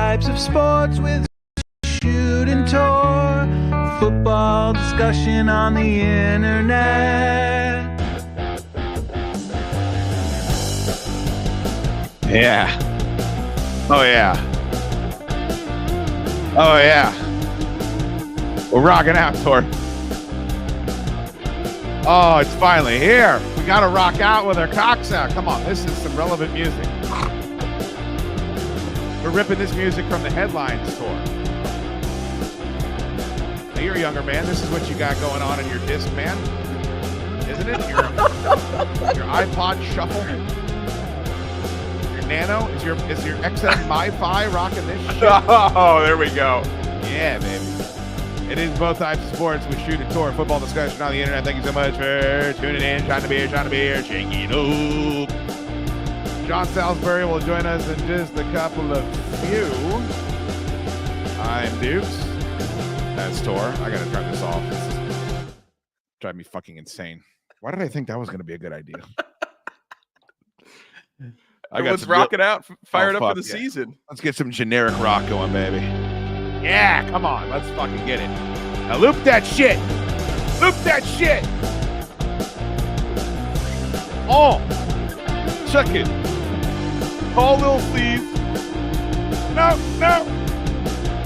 types of sports with Schoode Tor. Football discussion on the internet. Yeah. Oh, yeah. Oh, yeah. We're rocking out, Tor. Oh, it's finally here. We got to rock out with our cocks out. Come on, this is some relevant music. We're ripping this music from the headlines, Tor. Now, you're a younger man. This is what you got going on in your Discman, isn't it? Your iPod Shuffle. Your Nano. Is your XM MiFi rocking this shit? Oh, there we go. Yeah, baby. It is both types of sports with Schoode Tor, football discussion on the internet. Thank you so much for tuning in. Trying to be here, shaking up. John Salisbury will join us in just a couple of few. I'm Dukes. That's Tor. I gotta turn this off. This is driving me fucking insane. Why did I think that was gonna be a good idea? I got rocking out, fired up for the season. Let's get some generic rock going, baby. Yeah, come on. Let's fucking get it. Now loop that shit. Loop that shit. Oh. Check it. Call Lil Steve. No.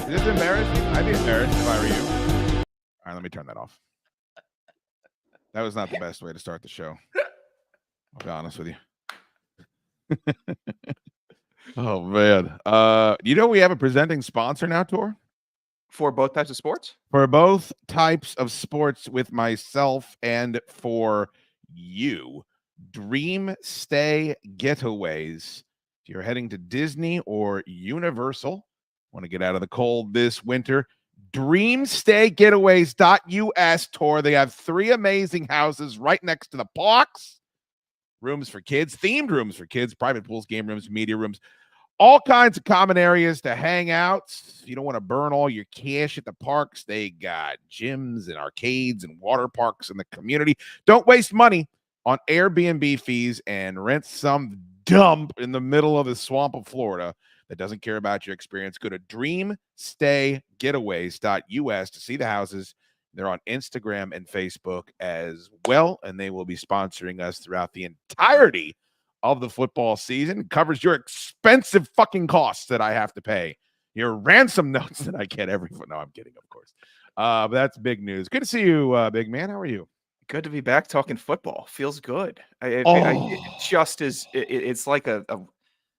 Is this embarrassing? I'd be embarrassed if I were you. All right, let me turn that off. That was not the best way to start the show. I'll be honest with you. Oh, man. We have a presenting sponsor now, Tor? For both types of sports? For both types of sports with myself and for you. Dream Stay Getaways. If you're heading to Disney or Universal, want to get out of the cold this winter, dreamstaygetaways.us, Tor. They have 3 amazing houses right next to the parks. Rooms for kids, themed rooms for kids, private pools, game rooms, media rooms, all kinds of common areas to hang out. If you don't want to burn all your cash at the parks, they got gyms and arcades and water parks in the community. Don't waste money on Airbnb fees and rent some dump in the middle of the swamp of Florida that doesn't care about your experience. Go to dreamstaygetaways.us to see the houses. They're on Instagram and Facebook as well, and they will be sponsoring us throughout the entirety of the football season. It covers your expensive fucking costs that I have to pay, your ransom notes that I get every foot. No, I'm kidding, of course. But that's big news. Good to see you, big man. How are you? Good to be back talking football. Feels good. It's like a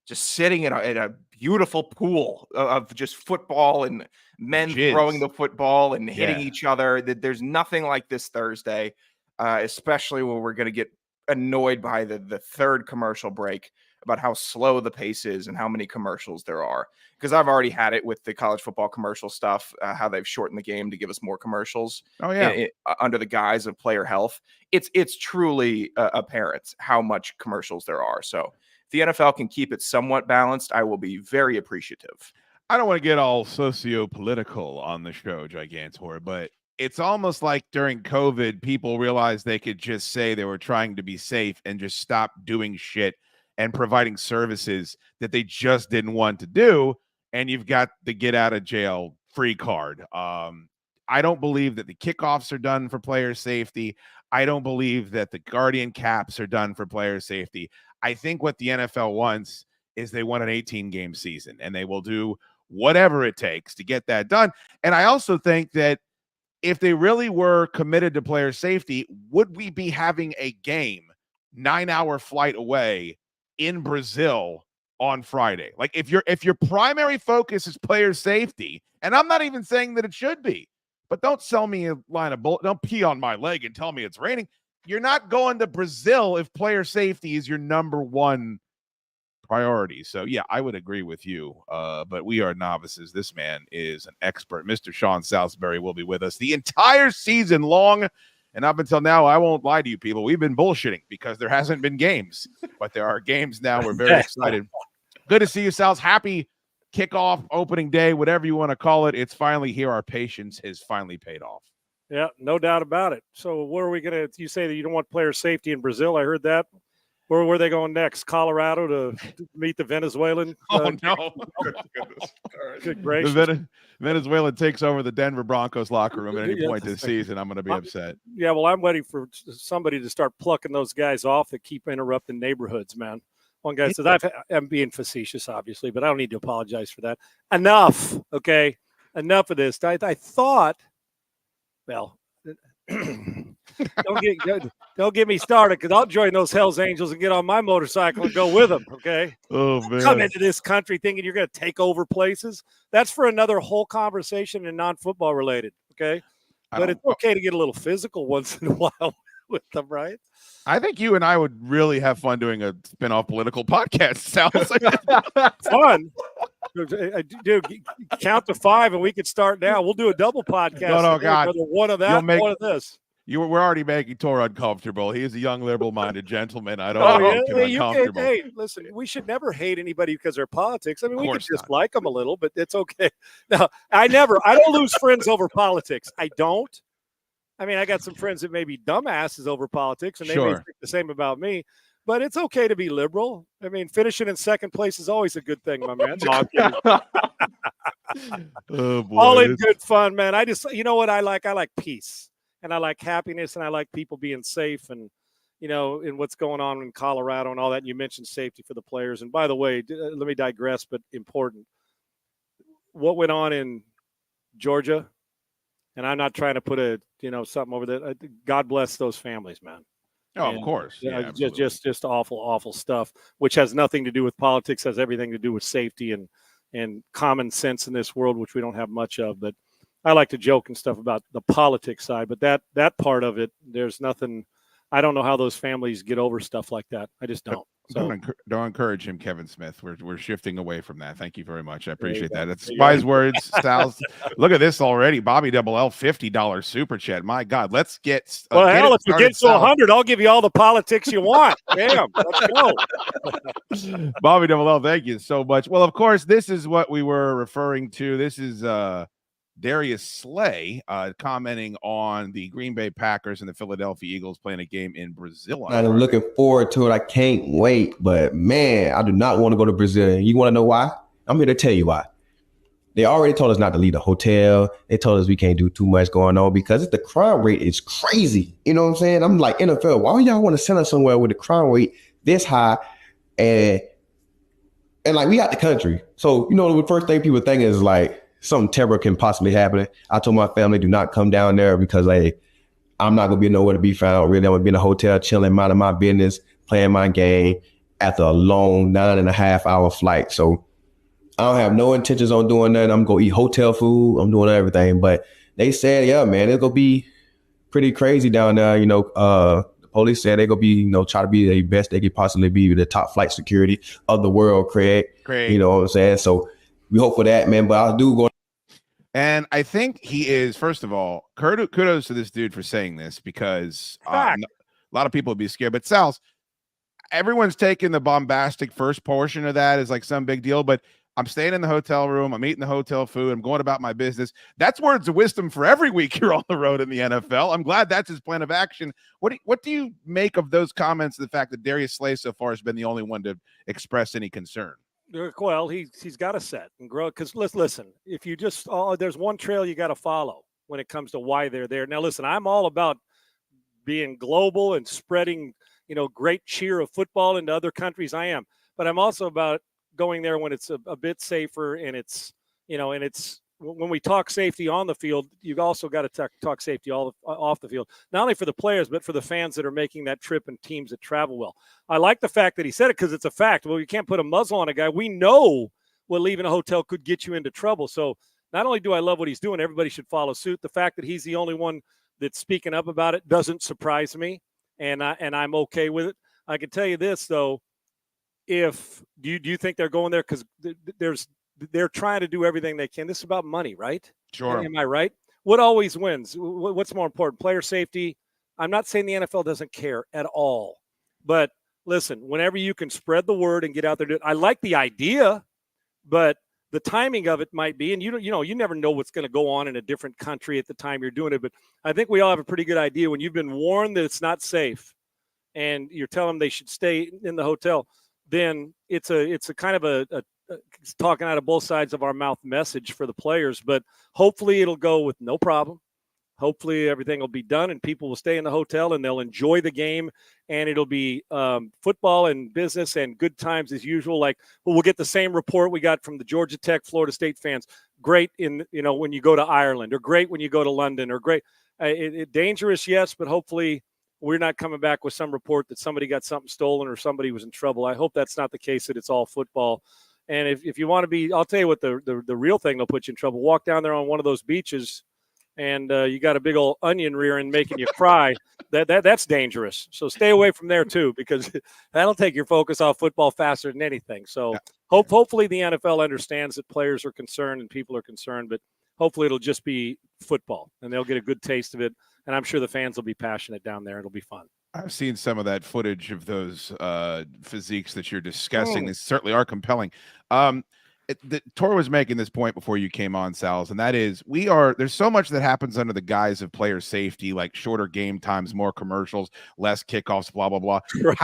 just sitting in a beautiful pool of just football and men throwing the football and hitting each other. There's nothing like this Thursday, especially when we're going to get annoyed by the third commercial break about how slow the pace is and how many commercials there are. Because I've already had it with the college football commercial stuff, how they've shortened the game to give us more commercials. Oh yeah, under the guise of player health. It's truly apparent how much commercials there are. So if the NFL can keep it somewhat balanced, I will be very appreciative. I don't want to get all socio-political on the show, Gigantor, but it's almost like during COVID, people realized they could just say they were trying to be safe and just stop doing shit and providing services that they just didn't want to do. And you've got the get out of jail free card. I don't believe that the kickoffs are done for player safety. I don't believe that the Guardian caps are done for player safety. I think what the NFL wants is they want an 18-game season, and they will do whatever it takes to get that done. And I also think that if they really were committed to player safety, would we be having a game 9-hour flight away in Brazil on Friday? Like if your primary focus is player safety, and I'm not even saying that it should be, but don't sell me a line of bullet. Don't pee on my leg and tell me it's raining. You're not going to Brazil if player safety is your number one priority. So yeah, I would agree with you. But we are novices. This man is an expert. Mr. Sean Salisbury will be with us the entire season long. And up until now, I won't lie to you people, we've been bullshitting because there hasn't been games, but there are games now. We're very excited. Good to see you, Sals. Happy kickoff, opening day, whatever you want to call it. It's finally here. Our patience has finally paid off. Yeah, no doubt about it. So what are we going to, you say that you don't want player safety in Brazil? I heard that. Where were they going next? Colorado to meet the Venezuelan? Oh, no. Good goodness. Good gracious. Venezuela takes over the Denver Broncos locker room at any Yeah, point this season. I'm going to be upset. Yeah, well, I'm waiting for somebody to start plucking those guys off that keep interrupting neighborhoods, man. One guy says, I'm being facetious, obviously, but I don't need to apologize for that. Enough, okay? Enough of this. I thought, well, don't get me started, because I'll join those Hells Angels and get on my motorcycle and go with them, okay? Oh, man. Come into this country thinking you're going to take over places. That's for another whole conversation and non-football related, okay? But it's okay to get a little physical once in a while with them, right? I think you and I would really have fun doing a spin-off political podcast. Sounds like fun. Dude, count to 5 and we could start now. We'll do a double podcast. No, God. One of that, one of this. We're already making Tor uncomfortable. He is a young, liberal-minded gentleman. I don't want to make him uncomfortable. Hey, listen, we should never hate anybody because of their politics. I mean, we could just like them a little, but it's okay. No, I don't lose friends over politics. I don't. I mean, I got some friends that may be dumbasses over politics, and they may think the same about me. But it's okay to be liberal. I mean, finishing in second place is always a good thing, my man. Oh, boy. All in good fun, man. You know what I like? I like peace, and I like happiness, and I like people being safe, and in what's going on in Colorado and all that. And you mentioned safety for the players. And by the way, let me digress, but important. What went on in Georgia? And I'm not trying to put something over there. God bless those families, man. Oh, of course. Yeah, just awful, awful stuff, which has nothing to do with politics, has everything to do with safety and common sense in this world, which we don't have much of. But I like to joke and stuff about the politics side, but that part of it, there's nothing. I don't know how those families get over stuff like that. I just don't. So, don't encourage him, Kevin Smith. We're shifting away from that. Thank you very much. I appreciate that. That's wise words, Styles. Look at this already. Bobby Double L, $50 super chat. My God, let's get. Well, hell, if you get to 100, I'll give you all the politics you want. Damn, let's go. Bobby Double L, thank you so much. Well, of course, this is what we were referring to. This is Darius Slay commenting on the Green Bay Packers and the Philadelphia Eagles playing a game in Brazil. I'm looking forward to it. I can't wait. But, man, I do not want to go to Brazil. You want to know why? I'm here to tell you why. They already told us not to leave the hotel. They told us we can't do too much going on because the crime rate is crazy. You know what I'm saying? I'm like, NFL, why would y'all want to send us somewhere with the crime rate this high? And like, we out the country. So, the first thing people think is like, something terrible can possibly happen. I told my family, do not come down there because, I'm not going to be nowhere to be found. Really, I'm going to be in a hotel, chilling, minding my business, playing my game after a long 9.5-hour flight. So I don't have no intentions on doing that. I'm going to eat hotel food. I'm doing everything. But they said, yeah, man, it's going to be pretty crazy down there. The police said they're going to be, try to be the best they could possibly be with the top flight security of the world, Craig. You know what I'm saying? So we hope for that, man. But I do go. And I think he is, first of all, kudos to this dude for saying this because a lot of people would be scared. But Sal's, everyone's taking the bombastic first portion of that as like some big deal. But I'm staying in the hotel room. I'm eating the hotel food. I'm going about my business. That's words of wisdom for every week you're on the road in the NFL. I'm glad that's his plan of action. What do you make of those comments, the fact that Darius Slay so far has been the only one to express any concern? Well, he's got to set and grow because listen, if you just there's one trail you got to follow when it comes to why they're there. Now, listen, I'm all about being global and spreading, great cheer of football into other countries. I am, but I'm also about going there when it's a bit safer and it's, and it's when we talk safety on the field, you've also got to talk safety off the field, not only for the players, but for the fans that are making that trip and teams that travel well. I like the fact that he said it because it's a fact. Well, you can't put a muzzle on a guy. We know what leaving a hotel could get you into trouble. So not only do I love what he's doing, everybody should follow suit. The fact that he's the only one that's speaking up about it doesn't surprise me, and I'm okay with it. I can tell you this, though. Do you think they're going there because they're trying to do everything they can? This is about money, right? Sure. Am I right? What always wins? What's more important? Player safety? I'm not saying the NFL doesn't care at all. But listen, whenever you can spread the word and get out there, do it. I like the idea, but the timing of it might be, and you never know what's going to go on in a different country at the time you're doing it. But I think we all have a pretty good idea when you've been warned that it's not safe. and you're telling them they should stay in the hotel, then it's a kind of a talking out of both sides of our mouth message for the players. But hopefully it'll go with no problem. Hopefully everything will be done and people will stay in the hotel and they'll enjoy the game, and it'll be football and business and good times as usual. Like, we'll get the same report we got from the Georgia Tech, Florida State fans. Great when you go to Ireland, or great when you go to London, or great. Dangerous, yes, but hopefully we're not coming back with some report that somebody got something stolen or somebody was in trouble. I hope that's not the case, that it's all football. And if you want to be, I'll tell you what the real thing that'll put you in trouble. Walk down there on one of those beaches and you got a big old onion rearing making you cry. That's dangerous. So stay away from there too, because that'll take your focus off football faster than anything. So hopefully the NFL understands that players are concerned and people are concerned, but hopefully it'll just be football and they'll get a good taste of it. And I'm sure the fans will be passionate down there. It'll be fun. I've seen some of that footage of those physiques that you're discussing. They certainly are compelling. Tor was making this point before you came on, Sals, and that is there's so much that happens under the guise of player safety, like shorter game times, more commercials, less kickoffs, blah, blah, blah. Right.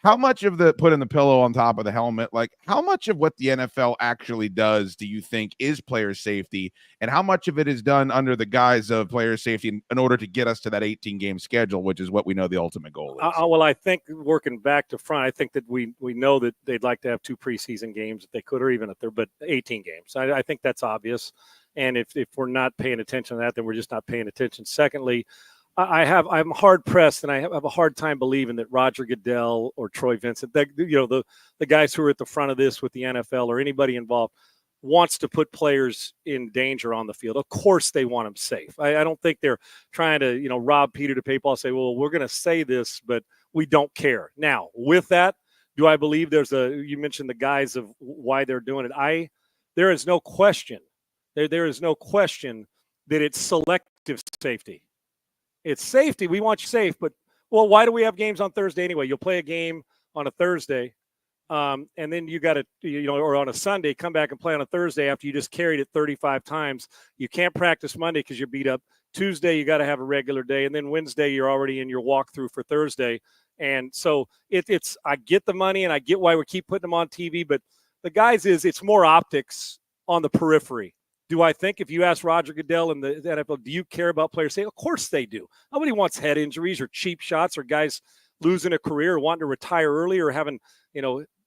How much of the putting the pillow on top of the helmet, like how much of what the NFL actually does do you think is player safety, and how much of it is done under the guise of player safety in order to get us to that 18-game schedule, which is what we know the ultimate goal is? Well, I think working back to front, I think that we know that they'd like to have 2 preseason games if they could, or even if they're, but 18 games. I think that's obvious. And if we're not paying attention to that, then we're just not paying attention. Secondly, I'm hard pressed, and I have a hard time believing that Roger Goodell or Troy Vincent, the guys who are at the front of this with the NFL or anybody involved, wants to put players in danger on the field. Of course, they want them safe. I don't think they're trying to rob Peter to pay Paul. Say, well, we're going to say this, but we don't care. Now, with that, do I believe you mentioned the guise of why they're doing it? There is no question. There is no question that it's selective safety. It's safety. We want you safe, but why do we have games on Thursday anyway? You'll play a game on a Thursday, and then you got to, or on a Sunday, come back and play on a Thursday after you just carried it 35 times. You can't practice Monday because you're beat up. Tuesday, you got to have a regular day, and then Wednesday, you're already in your walkthrough for Thursday. And so it's I get the money, and I get why we keep putting them on TV, but the guys it's more optics on the periphery. Do I think if you ask Roger Goodell and the NFL, do you care about players safety? Of course they do. Nobody wants head injuries or cheap shots or guys losing a career or wanting to retire early or having,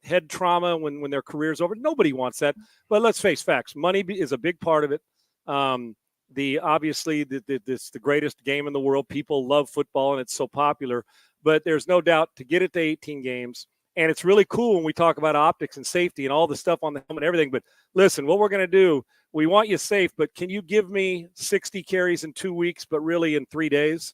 head trauma when their career's over. Nobody wants that. But let's face facts. Money is a big part of it. Obviously, it's the greatest game in the world. People love football, and it's so popular. But there's no doubt to get it to 18 games. And it's really cool when we talk about optics and safety and all the stuff on the helmet and everything. But listen, what we're going to do, we want you safe, but can you give me 60 carries in 2 weeks, but really in 3 days?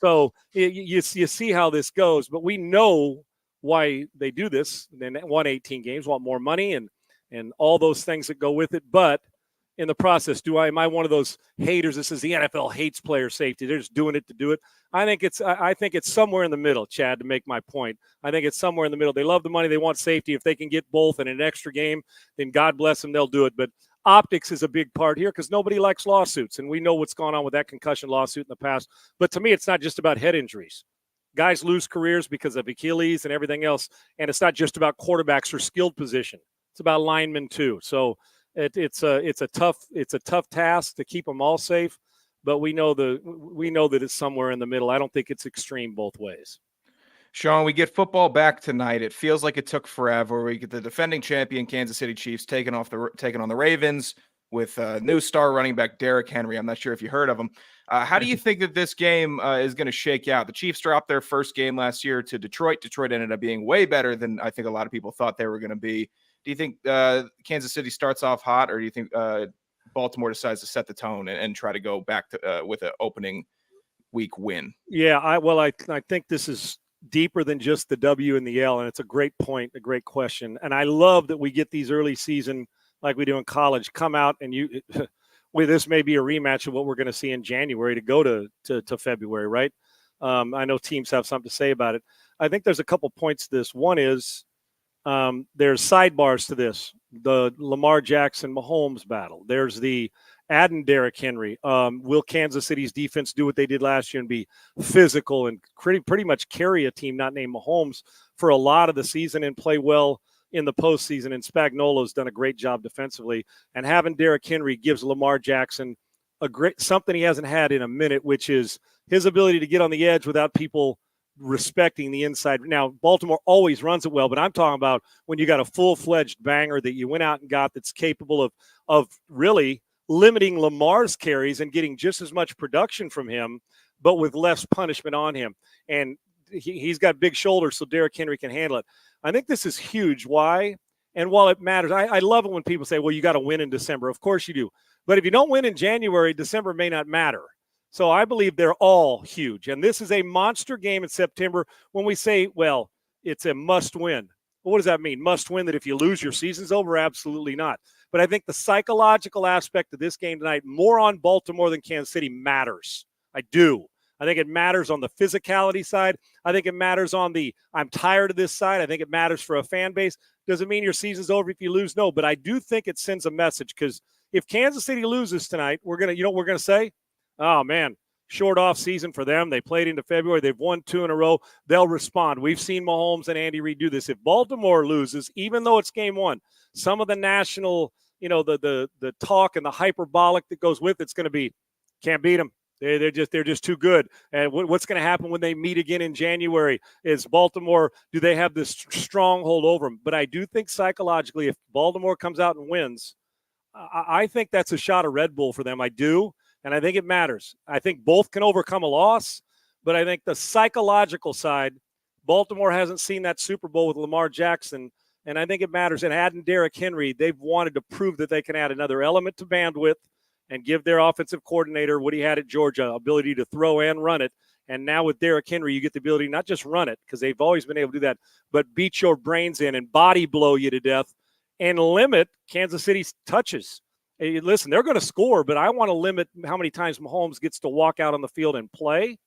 So you see how this goes. But we know why they do this. They won 18 games, want more money and all those things that go with it. But in the process, am I one of those haters that says the NFL hates player safety? They're just doing it to do it. I think it's somewhere in the middle, Chad, to make my point. I think it's somewhere in the middle. They love the money. They want safety. If they can get both in an extra game, then God bless them, they'll do it. But optics is a big part here because nobody likes lawsuits, and we know what's gone on with that concussion lawsuit in the past. But to me, it's not just about head injuries. Guys lose careers because of Achilles and everything else, and it's not just about quarterbacks or skilled position. It's about linemen too. So it's a tough task to keep them all safe, but we know that it's somewhere in the middle. I don't think it's extreme both ways. Sean, we get football back tonight. It feels like it took forever. We get the defending champion Kansas City Chiefs taking on the Ravens with new star running back Derrick Henry. I'm not sure if you heard of him. How do you think that this game is going to shake out? The Chiefs dropped their first game last year to Detroit. Detroit ended up being way better than I think a lot of people thought they were going to be. Do you think Kansas City starts off hot, or do you think Baltimore decides to set the tone and try to go back to with an opening week win? Yeah, I think this is deeper than just the W and the L, and it's a great point, a great question. And I love that we get these early season, like we do in college, come out and this may be a rematch of what we're going to see in January to go to February, right? I know teams have something to say about it. I think there's a couple points to this. One is there's sidebars to this. The Lamar Jackson Mahomes battle. There's the adding Derrick Henry. Will Kansas City's defense do what they did last year and be physical and pretty much carry a team not named Mahomes for a lot of the season and play well in the postseason? And Spagnuolo's done a great job defensively. And having Derrick Henry gives Lamar Jackson something he hasn't had in a minute, which is his ability to get on the edge without people respecting the inside. Now, Baltimore always runs it well, but I'm talking about when you got a full-fledged banger that you went out and got that's capable of really limiting Lamar's carries and getting just as much production from him, but with less punishment on him. And he's got big shoulders, so Derrick Henry can handle it. I think this is huge. Why? And while it matters, I love it when people say, well, you got to win in December. Of course you do. But if you don't win in January, December may not matter. So I believe they're all huge. And this is a monster game in September when we say, well, it's a must win. Well, what does that mean? Must win that if you lose, your season's over? Absolutely not. But I think the psychological aspect of this game tonight, more on Baltimore than Kansas City, matters. I do. I think it matters on the physicality side. I think it matters on the I'm tired of this side. I think it matters for a fan base. Doesn't mean your season's over if you lose. No, but I do think it sends a message, because if Kansas City loses tonight, we're going to, you know what we're going to say? Oh, man, short off season for them. They played into February. They've won 2 in a row. They'll respond. We've seen Mahomes and Andy Reid do this. If Baltimore loses, even though it's game one, some of the national, the talk and the hyperbolic that goes with it's going to be, can't beat them. They're just too good. And what's going to happen when they meet again in January? Is Baltimore, do they have this stronghold over them? But I do think psychologically, if Baltimore comes out and wins, I think that's a shot of Red Bull for them. I do. And I think it matters. I think both can overcome a loss, but I think the psychological side, Baltimore hasn't seen that Super Bowl with Lamar Jackson, and I think it matters. And adding Derrick Henry, they've wanted to prove that they can add another element to bandwidth and give their offensive coordinator what he had at Georgia, ability to throw and run it. And now with Derrick Henry, you get the ability not just run it, because they've always been able to do that, but beat your brains in and body blow you to death and limit Kansas City's touches. Hey, listen, they're going to score, but I want to limit how many times Mahomes gets to walk out on the field and play.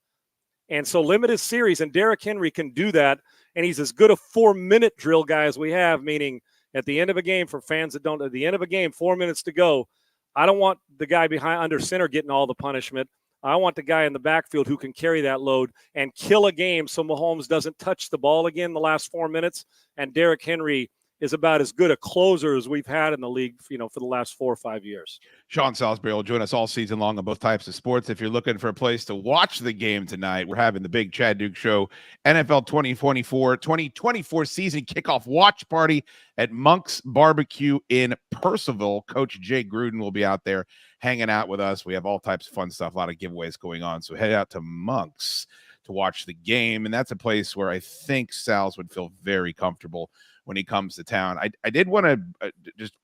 And so limit his series, and Derrick Henry can do that. And he's as good a 4-minute drill guy as we have, meaning at the end of a game, for fans that don't, at the end of a game, 4 minutes to go, I don't want the guy behind under center getting all the punishment. I want the guy in the backfield who can carry that load and kill a game so Mahomes doesn't touch the ball again the last 4 minutes. And Derrick Henry is about as good a closer as we've had in the league, for the last 4 or 5 years. Sean Salisbury will join us all season long on both types of sports. If you're looking for a place to watch the game tonight, we're having the big Chad Duke Show NFL 2024 season kickoff watch party at Monk's Barbecue in Purcellville. Coach Jay Gruden will be out there hanging out with us. We have all types of fun stuff, a lot of giveaways going on. So head out to Monk's to watch the game. And that's a place where I think Sal's would feel very comfortable when he comes to town. I did want to just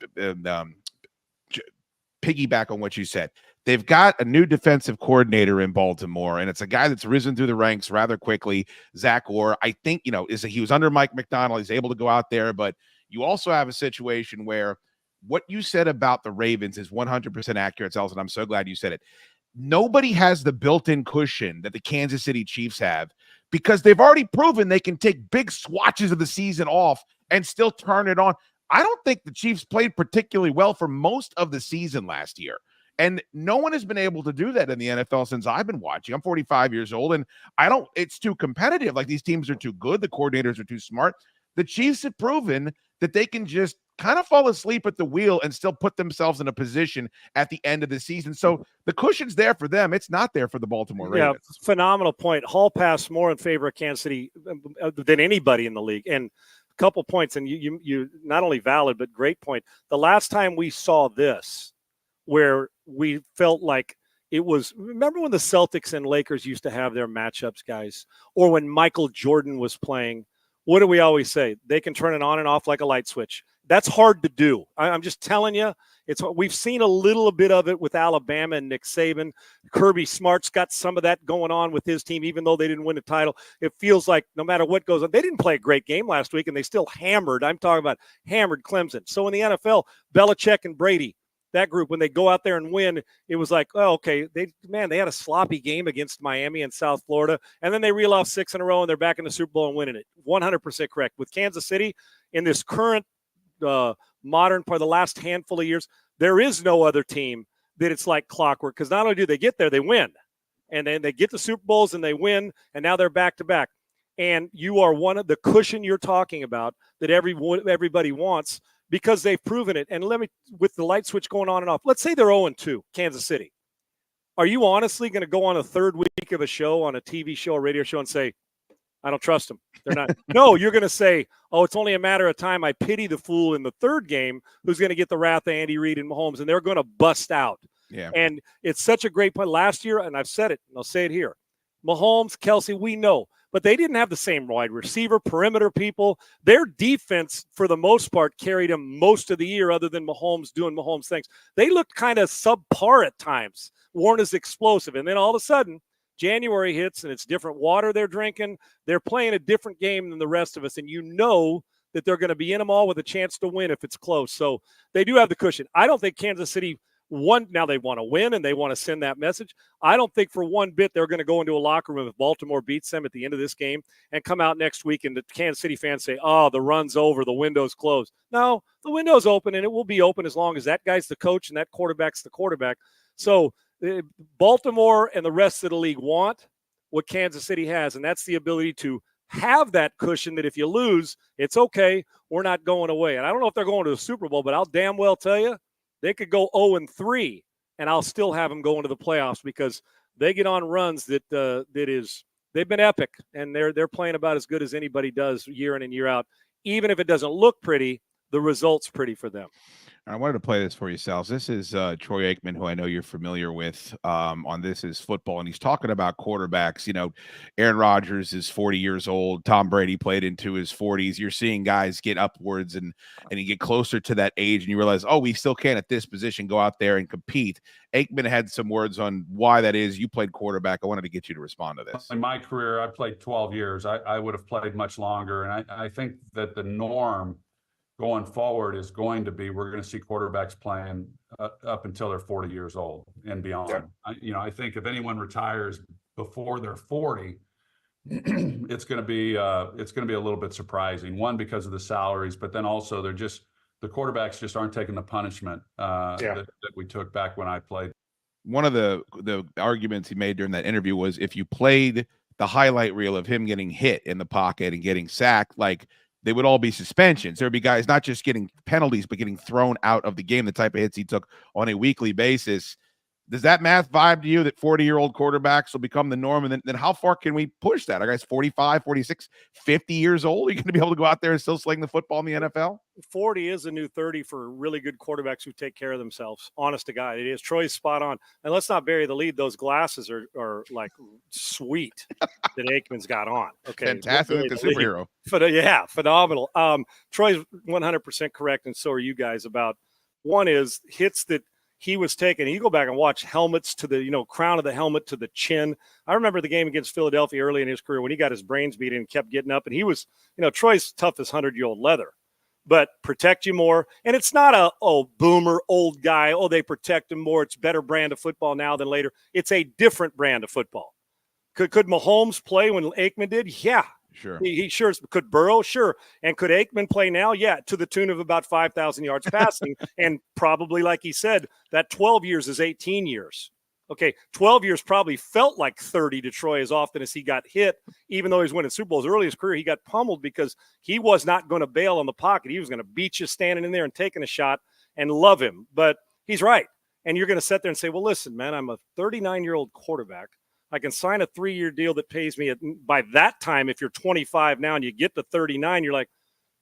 piggyback on what you said. They've got a new defensive coordinator in Baltimore, and it's a guy that's risen through the ranks rather quickly, Zach Orr. I think, he was under Mike McDonald. He's able to go out there, but you also have a situation where what you said about the Ravens is 100% accurate, Sals, and I'm so glad you said it. Nobody has the built-in cushion that the Kansas City Chiefs have, because they've already proven they can take big swatches of the season off and still turn it on. I don't think the Chiefs played particularly well for most of the season last year. And no one has been able to do that in the NFL since I've been watching. I'm 45 years old, and it's too competitive. Like, these teams are too good. The coordinators are too smart. The Chiefs have proven that they can just kind of fall asleep at the wheel and still put themselves in a position at the end of the season. So the cushion's there for them. It's not there for the Baltimore Ravens. Yeah, phenomenal point. Hall passed more in favor of Kansas City than anybody in the league. And a couple points, and you not only valid, but great point. The last time we saw this, where we felt like it was, remember when the Celtics and Lakers used to have their matchups, guys, or when Michael Jordan was playing? What do we always say? They can turn it on and off like a light switch. That's hard to do. I'm just telling you, we've seen a little bit of it with Alabama and Nick Saban. Kirby Smart's got some of that going on with his team, even though they didn't win the title. It feels like no matter what goes on, they didn't play a great game last week, and they still hammered. I'm talking about hammered Clemson. So in the NFL, Belichick and Brady, that group, when they go out there and win, it was like, oh, okay, they had a sloppy game against Miami and South Florida, and then they reel off 6 in a row, and they're back in the Super Bowl and winning it. 100% correct. With Kansas City, in this current modern part of the last handful of years, there is no other team that it's like clockwork, because not only do they get there, they win. And then they get the Super Bowls and they win, and now they're back-to-back. And you are one of the cushion you're talking about that everybody wants because they've proven it. And with the light switch going on and off, let's say they're 0-2, Kansas City. Are you honestly going to go on a third week of a show, on a TV show, a radio show, and say, I don't trust them? They're not. No, you're going to say, oh, it's only a matter of time. I pity the fool in the third game who's going to get the wrath of Andy Reid and Mahomes, and they're going to bust out. Yeah. And it's such a great point. Last year, and I've said it, and I'll say it here, Mahomes, Kelsey, we know, but they didn't have the same wide receiver, perimeter people. Their defense, for the most part, carried them most of the year, other than Mahomes doing Mahomes things. They looked kind of subpar at times, weren't as explosive. And then all of a sudden, January hits, and it's different water they're drinking. They're playing a different game than the rest of us, and you know that they're going to be in them all with a chance to win if it's close. So they do have the cushion. I don't think Kansas City won. Now they want to win, and they want to send that message. I don't think for one bit they're going to go into a locker room if Baltimore beats them at the end of this game and come out next week and the Kansas City fans say, oh, the run's over, the window's closed. No, the window's open, and it will be open as long as that guy's the coach and that quarterback's the quarterback. So Baltimore and the rest of the league want what Kansas City has, and that's the ability to have that cushion that if you lose, it's okay, we're not going away. And I don't know if they're going to the Super Bowl, but I'll damn well tell you, they could go 0-3, and I'll still have them going to the playoffs because they get on runs that they've been epic, and they're playing about as good as anybody does year in and year out. Even if it doesn't look pretty, the result's pretty for them. I wanted to play this for you, Sals. This is Troy Aikman, who I know you're familiar with on This Is Football, and he's talking about quarterbacks. You know, Aaron Rodgers is 40 years old. Tom Brady played into his 40s. You're seeing guys get upwards and you get closer to that age, and you realize, oh, we still can't at this position go out there and compete. Aikman had some words on why that is. You played quarterback. I wanted to get you to respond to this. In my career, I played 12 years. I would have played much longer, and I think that the norm going forward is going to be, we're going to see quarterbacks playing up until they're 40 years old and beyond. Yeah. I think if anyone retires before they're 40, it's going to be a little bit surprising. One, because of the salaries, but then also the quarterbacks just aren't taking the punishment that we took back when I played. One of the arguments he made during that interview was if you played the highlight reel of him getting hit in the pocket and getting sacked, like, they would all be suspensions. There'd be guys not just getting penalties, but getting thrown out of the game, the type of hits he took on a weekly basis. Does that math vibe to you that 40-year-old quarterbacks will become the norm? And then how far can we push that? Are guys 45, 46, 50 years old? Are you going to be able to go out there and still sling the football in the NFL? 40 is a new 30 for really good quarterbacks who take care of themselves. Honest to God, it is. Troy's spot on. And let's not bury the lead. Those glasses are like sweet that Aikman's got on. Okay, fantastic, like the superhero. Phenomenal. Troy's 100% correct, and so are you guys about one is hits that he was taking. You go back and watch helmets to the, crown of the helmet to the chin. I remember the game against Philadelphia early in his career when he got his brains beat and kept getting up. And he was, Troy's tough as 100-year-old leather, but protect you more. And it's not boomer, old guy. Oh, they protect him more. It's better brand of football now than later. It's a different brand of football. Could Mahomes play when Aikman did? Yeah. Sure. He sure is. Could Burrow? Sure. And could Aikman play now? Yeah, to the tune of about 5,000 yards passing. And probably, like he said, that 12 years is 18 years. Okay, 12 years probably felt like 30 to Troy as often as he got hit, even though he was winning Super Bowls. Early in his career, he got pummeled because he was not going to bail on the pocket. He was going to beat you standing in there and taking a shot and love him. But he's right. And you're going to sit there and say, well, listen, man, I'm a 39-year-old quarterback. I can sign a 3-year deal that pays me by that time. If you're 25 now and you get to 39, you're like,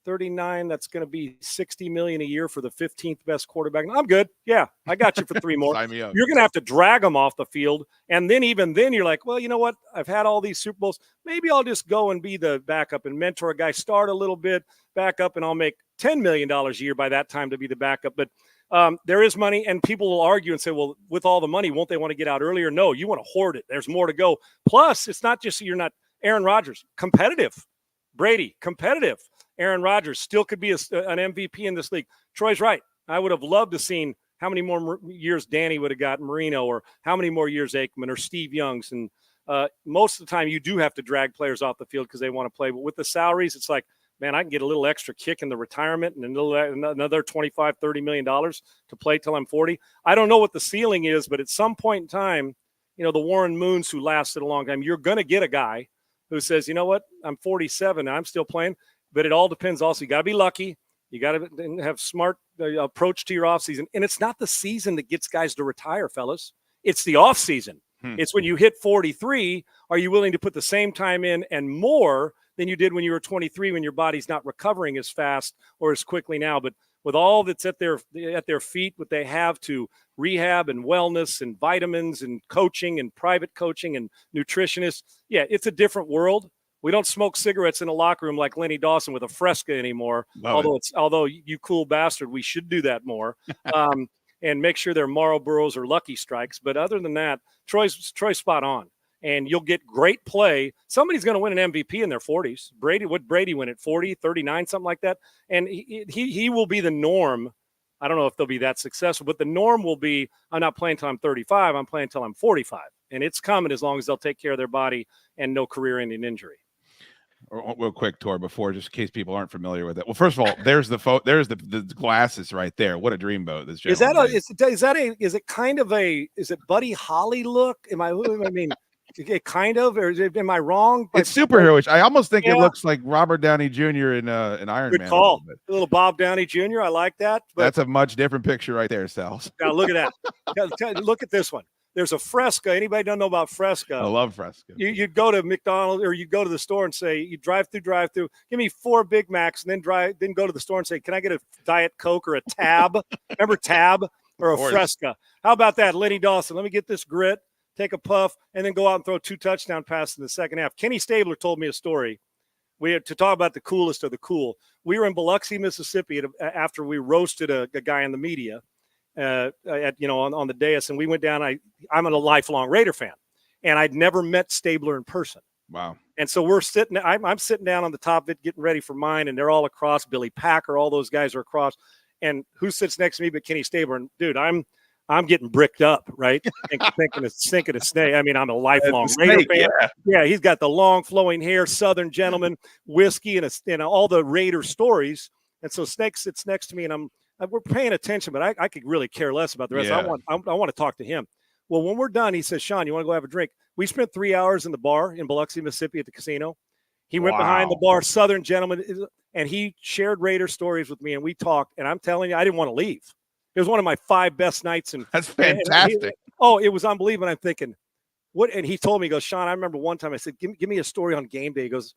39, that's going to be $60 million a year for the 15th best quarterback. I'm good. Yeah, I got you for 3 more. Sign me up. You're going to have to drag them off the field. And then even then you're like, well, you know what? I've had all these Super Bowls. Maybe I'll just go and be the backup and mentor a guy, start a little bit, back up, and I'll make $10 million a year by that time to be the backup. But there is money, and people will argue and say, well, with all the money, won't they want to get out earlier? No, you want to hoard it. There's more to go. Plus, it's not just you're not Aaron Rodgers, competitive. Brady, competitive. Aaron Rodgers still could be an MVP in this league. Troy's right. I would have loved to have seen how many more years Danny would have got Marino, or how many more years Aikman or Steve Young's. And most of the time you do have to drag players off the field because they want to play. But with the salaries, it's like, man, I can get a little extra kick in the retirement and another $25, $30 million to play till I'm 40. I don't know what the ceiling is, but at some point in time, the Warren Moons who lasted a long time, you're going to get a guy who says, you know what, I'm 47, I'm still playing. But it all depends also. You got to be lucky. You got to have smart approach to your offseason. And it's not the season that gets guys to retire, fellas. It's the offseason. It's when you hit 43, are you willing to put the same time in and more than you did when you were 23, when your body's not recovering as fast or as quickly now? But with all that's at their feet, what they have to rehab and wellness and vitamins and coaching and private coaching and nutritionists, it's a different world. We don't smoke cigarettes in a locker room like Lenny Dawson with a Fresca anymore. Although you cool bastard, we should do that more. And make sure they're Marlboros or Lucky Strikes. But other than that, Troy's spot on. And you'll get great play. Somebody's going to win an MVP in their 40s. Brady win at 40, 39, something like that. And he will be the norm. I don't know if they'll be that successful, but the norm will be, I'm not playing till I'm 35. I'm playing till I'm 45. And it's coming as long as they'll take care of their body and no career-ending injury. Real quick, Tor, before, just in case people aren't familiar with it. Well, first of all, there's the glasses right there. What a dreamboat! This is it kind of is it Buddy Holly look? Am I kind of, or am I wrong? It's superheroish. I almost think it looks like Robert Downey Jr. in Iron Man. Good call. A little Bob Downey Jr. I like that. But that's a much different picture right there, Sals. Now look at that. Look at this one. There's a Fresca. Anybody don't know about Fresca? I love Fresca. You'd go to McDonald's or you'd go to the store and say, you drive through, give me 4 Big Macs, and then go to the store and say, can I get a Diet Coke or a Tab? Remember Tab or a Fresca? How about that, Lenny Dawson? Let me get this grit, take a puff, and then go out and throw 2 touchdown passes in the second half. Kenny Stabler told me a story. We had to talk about the coolest of the cool. We were in Biloxi, Mississippi after we roasted a guy in the media. On the dais, and we went down. I'm a lifelong Raider fan, and I'd never met Stabler in person. Wow! And so we're sitting. I'm sitting down on the top of it, getting ready for mine, and they're all across. Billy Packer, all those guys are across. And who sits next to me but Kenny Stabler? And dude, I'm getting bricked up, right? thinking of sinking a snake. I mean, I'm a lifelong Raider fan. Yeah, he's got the long flowing hair, Southern gentleman, whiskey, and all the Raider stories. And so Snake sits next to me, and we're paying attention, but I could really care less about the rest. Yeah. I want to talk to him. Well, when we're done, he says, Sean, you want to go have a drink? We spent 3 hours in the bar in Biloxi, Mississippi at the casino. He went behind the bar, Southern gentleman, and he shared Raider stories with me, and we talked. And I'm telling you, I didn't want to leave. It was one of my 5 best nights. And that's fantastic. It was unbelievable. I'm thinking, what? And he told me, he goes, Sean, I remember one time I said, give me a story on game day. He goes,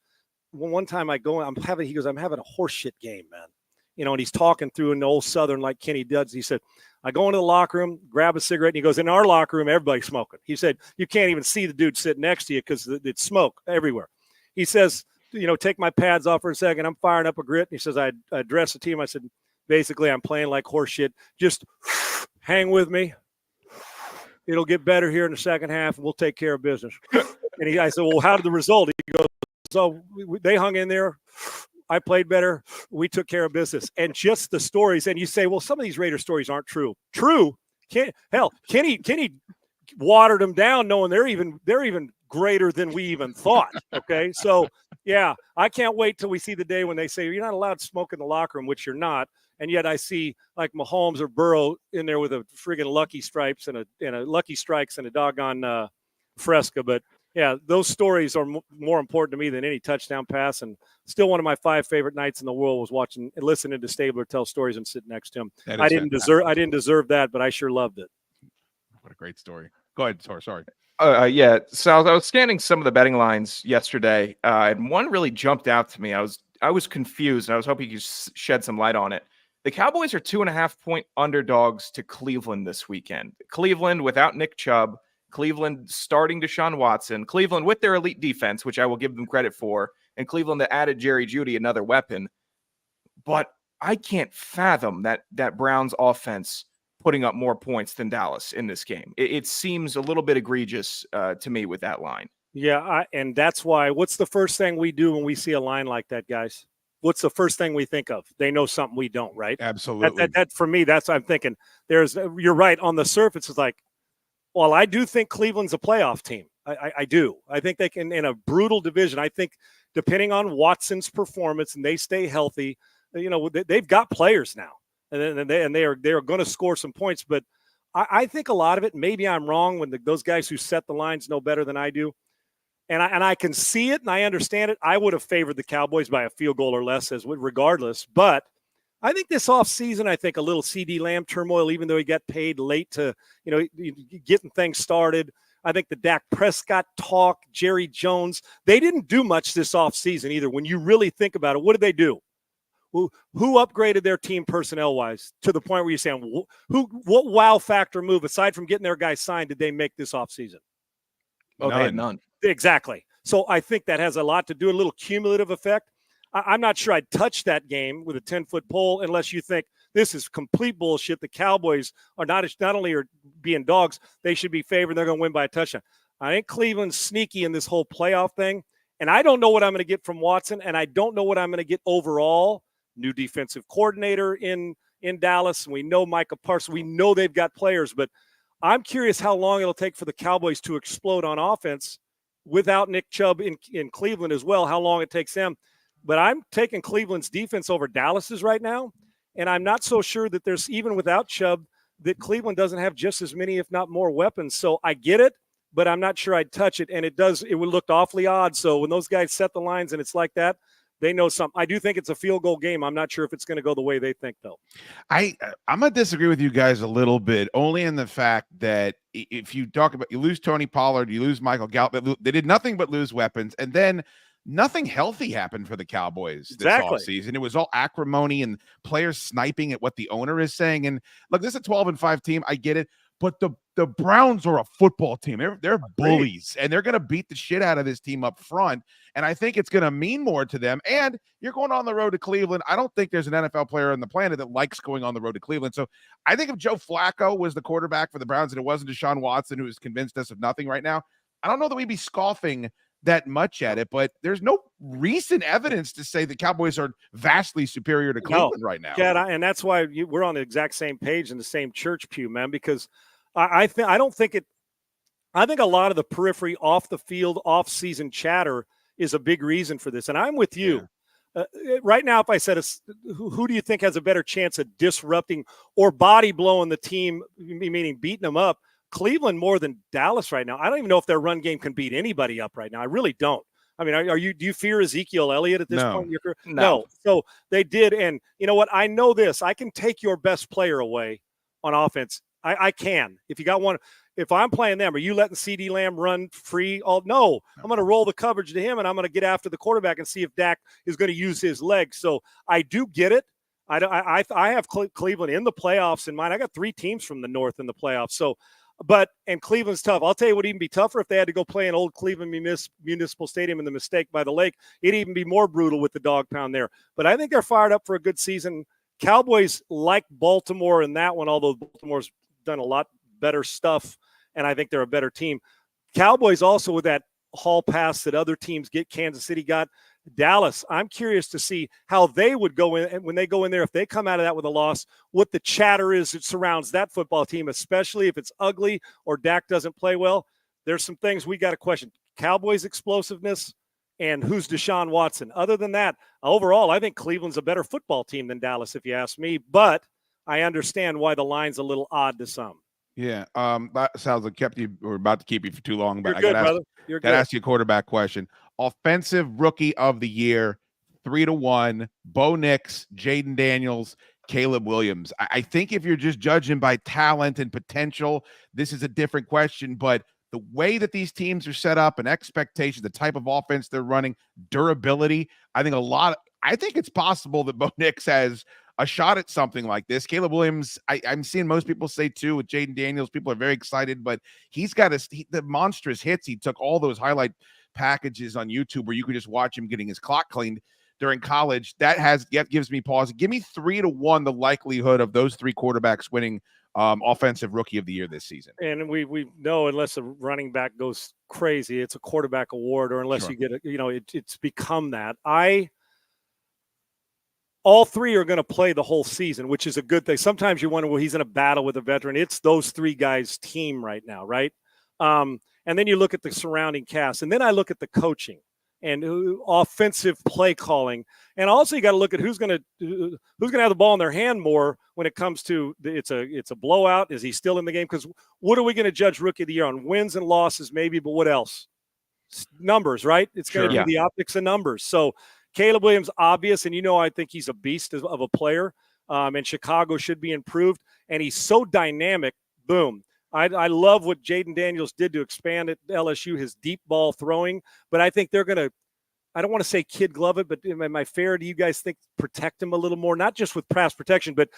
one time I'm having a horse shit game, man. And he's talking through an old Southern like Kenny does. He said, I go into the locker room, grab a cigarette, and he goes, in our locker room, everybody's smoking. He said, you can't even see the dude sitting next to you because it's smoke everywhere. He says, take my pads off for a second. I'm firing up a grit. And he says, I addressed the team. I said, basically, I'm playing like horse shit. Just hang with me. It'll get better here in the second half, and we'll take care of business. And I said, well, how did the result? He goes, so they hung in there. I played better. We took care of business. And just the stories. And you say, well, some of these Raider stories aren't true. True. Kenny watered them down knowing they're even greater than we even thought. Okay. So yeah, I can't wait till we see the day when they say you're not allowed to smoke in the locker room, which you're not. And yet I see like Mahomes or Burrow in there with a friggin' Lucky Stripes and a Lucky Strikes and a doggone Fresca. But yeah, those stories are more important to me than any touchdown pass. And still one of my 5 favorite nights in the world was watching and listening to Stabler tell stories and sitting next to him. I didn't deserve that, but I sure loved it. What a great story. Go ahead, Tor. Sorry. Yeah. So I was scanning some of the betting lines yesterday, and one really jumped out to me. I was confused, and I was hoping you could shed some light on it. The Cowboys are 2.5-point underdogs to Cleveland this weekend. Cleveland without Nick Chubb. Cleveland starting Deshaun Watson, Cleveland with their elite defense, which I will give them credit for, and Cleveland that added Jerry Jeudy, another weapon. But I can't fathom that Browns offense putting up more points than Dallas in this game. It seems a little bit egregious to me with that line. Yeah, and that's why, what's the first thing we do when we see a line like that, guys? What's the first thing we think of? They know something we don't, right? Absolutely. That for me, that's what I'm thinking. You're right. On the surface, it's like, well, I do think Cleveland's a playoff team. I do. I think they can, in a brutal division, I think depending on Watson's performance and they stay healthy, they've got players now, and they are going to score some points. But I think a lot of it, maybe I'm wrong when those guys who set the lines know better than I do. And I can see it and I understand it. I would have favored the Cowboys by a field goal or less regardless. But I think this offseason, I think a little CD Lamb turmoil, even though he got paid late to, getting things started. I think the Dak Prescott talk, Jerry Jones, they didn't do much this offseason either. When you really think about it, what did they do? Who upgraded their team personnel-wise to the point where you're saying, what wow factor move, aside from getting their guys signed, did they make this offseason? Well, they had none. Exactly. So I think that has a lot to do, a little cumulative effect. I'm not sure I'd touch that game with a 10-foot pole unless you think this is complete bullshit. The Cowboys are not only are being dogs, they should be favored. They're going to win by a touchdown. I think Cleveland's sneaky in this whole playoff thing, and I don't know what I'm going to get from Watson, and I don't know what I'm going to get overall. New defensive coordinator in Dallas, and we know Micah Parsons. We know they've got players, but I'm curious how long it'll take for the Cowboys to explode on offense without Nick Chubb in Cleveland as well, how long it takes them. But I'm taking Cleveland's defense over Dallas's right now, and I'm not so sure that there's, even without Chubb, that Cleveland doesn't have just as many, if not more, weapons. So I get it, but I'm not sure I'd touch it, and it would look awfully odd. So when those guys set the lines and it's like that, they know something. I do think it's a field goal game. I'm not sure if it's going to go the way they think, though. I'm going to disagree with you guys a little bit, only in the fact that if you talk about, you lose Tony Pollard, you lose Michael Gallup, they did nothing but lose weapons. And then nothing healthy happened for the Cowboys this offseason. It was all acrimony and players sniping at what the owner is saying. And look, this is a 12-5 team. I get it. But the Browns are a football team. They're bullies, and they're going to beat the shit out of this team up front. And I think it's going to mean more to them. And you're going on the road to Cleveland. I don't think there's an NFL player on the planet that likes going on the road to Cleveland. So I think if Joe Flacco was the quarterback for the Browns and it wasn't Deshaun Watson, who has convinced us of nothing right now, I don't know that we'd be scoffing that much at it. But there's no recent evidence to say the Cowboys are vastly superior to Cleveland right now. Yeah, and that's why we're on the exact same page in the same church pew, man, because I think a lot of the periphery off the field, off season chatter is a big reason for this. And I'm with you. Yeah. Right now, if I said, who do you think has a better chance of disrupting or body blowing the team, meaning beating them up? Cleveland more than Dallas right now. I don't even know if their run game can beat anybody up right now. I really don't. I mean, do you fear Ezekiel Elliott at this point in your career? No. So they did. And you know what? I know this. I can take your best player away on offense. I can. If you got one, if I'm playing them, are you letting CD Lamb run free? No. I'm going to roll the coverage to him, and I'm going to get after the quarterback and see if Dak is going to use his legs. So I do get it. I have Cleveland in the playoffs in mind. I got 3 teams from the North in the playoffs. So, and Cleveland's tough. I'll tell you what would even be tougher if they had to go play in old Cleveland Municipal Stadium in the Mistake by the Lake. It'd even be more brutal with the dog pound there. But I think they're fired up for a good season. Cowboys like Baltimore in that one, although Baltimore's done a lot better stuff, and I think they're a better team. Cowboys also with that hall pass that other teams get, Kansas City got. Dallas, I'm curious to see how they would go in, and when they go in there, if they come out of that with a loss, what the chatter is that surrounds that football team, especially if it's ugly or Dak doesn't play well. There's some things we got to question. Cowboys' explosiveness and who's Deshaun Watson. Other than that, overall, I think Cleveland's a better football team than Dallas, if you ask me, but I understand why the line's a little odd to some. Yeah, that sounds like we're about to keep you for too long, but You're I gotta ask you a quarterback question. Offensive Rookie of the Year, 3-1, Bo Nix, Jaden Daniels, Caleb Williams. I think if you're just judging by talent and potential, this is a different question, but the way that these teams are set up and expectations, the type of offense they're running, durability, I think it's possible that Bo Nix has a shot at something like this. Caleb Williams, I'm seeing most people say too with Jaden Daniels. People are very excited, but he's got the monstrous hits. He took all those highlight packages on YouTube where you could just watch him getting his clock cleaned during college. That gives me pause. Give me 3-1 the likelihood of those 3 quarterbacks winning Offensive Rookie of the Year this season. And we know unless a running back goes crazy, it's a quarterback award, or unless you get it's become that. All 3 are going to play the whole season, which is a good thing. Sometimes you wonder, well, he's in a battle with a veteran. It's those 3 guys' team right now, right? And then you look at the surrounding cast, and then I look at the coaching. and offensive play calling. And also you got to look at who's going to have the ball in their hand more when it comes to it's a blowout. Is he still in the game? Because what are we going to judge Rookie of the Year on? Wins and losses maybe, but what else? Numbers, right? It's going to be the optics and numbers. So Caleb Williams, obvious, and I think he's a beast of a player, and Chicago should be improved. And he's so dynamic. Boom. I love what Jaden Daniels did to expand at LSU, his deep ball throwing. But I think they're going to, I don't want to say kid glove it, but am I fair? Do you guys think protect him a little more? Not just with pass protection, but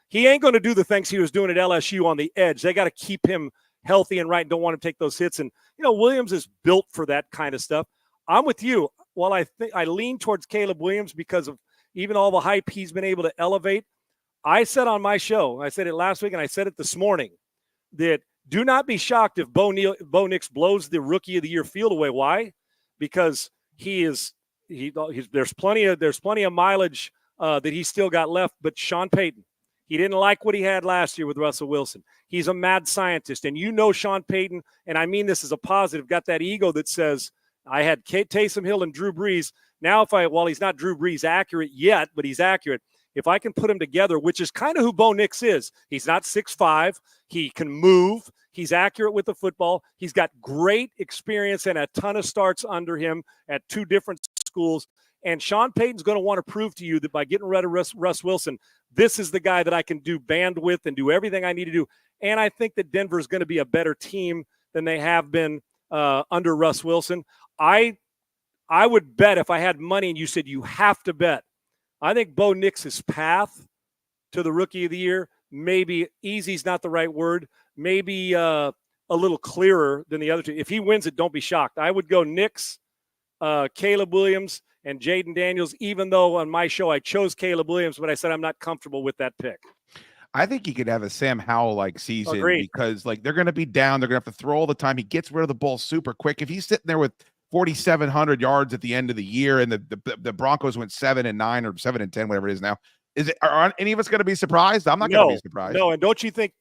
he ain't going to do the things he was doing at LSU on the edge. They got to keep him healthy and right and don't want him to take those hits. And, Williams is built for that kind of stuff. I'm with you. While I think I lean towards Caleb Williams because of even all the hype he's been able to elevate, I said on my show, I said it last week and I said it this morning, that do not be shocked if Bo Nix blows the Rookie of the Year field away. Why? Because there's plenty of mileage that he's still got left. But Sean Payton, he didn't like what he had last year with Russell Wilson. He's a mad scientist, and Sean Payton, and I mean this as a positive, got that ego that says, I had Taysom Hill and Drew Brees. Now, while he's not Drew Brees accurate yet, but he's accurate. If I can put him together, which is kind of who Bo Nix is, he's not 6'5", he can move, he's accurate with the football, he's got great experience and a ton of starts under him at 2 different schools, and Sean Payton's going to want to prove to you that by getting rid of Russ Wilson, this is the guy that I can do bandwidth and do everything I need to do, and I think that Denver's going to be a better team than they have been under Russ Wilson. I would bet if I had money and you said you have to bet, I think Bo Nix's path to the Rookie of the Year, maybe easy is not the right word, maybe a little clearer than the other two. If he wins it, don't be shocked. I would go Nix, Caleb Williams, and Jaden Daniels, even though on my show I chose Caleb Williams, but I said I'm not comfortable with that pick. I think he could have a Sam Howell-like season. Agreed. Because they're going to be down. They're going to have to throw all the time. He gets rid of the ball super quick. If he's sitting there with 4,700 yards at the end of the year, and the Broncos went 7-9 or 7-10, whatever it is now. Are any of us going to be surprised? I'm not going to be surprised. No, and don't you think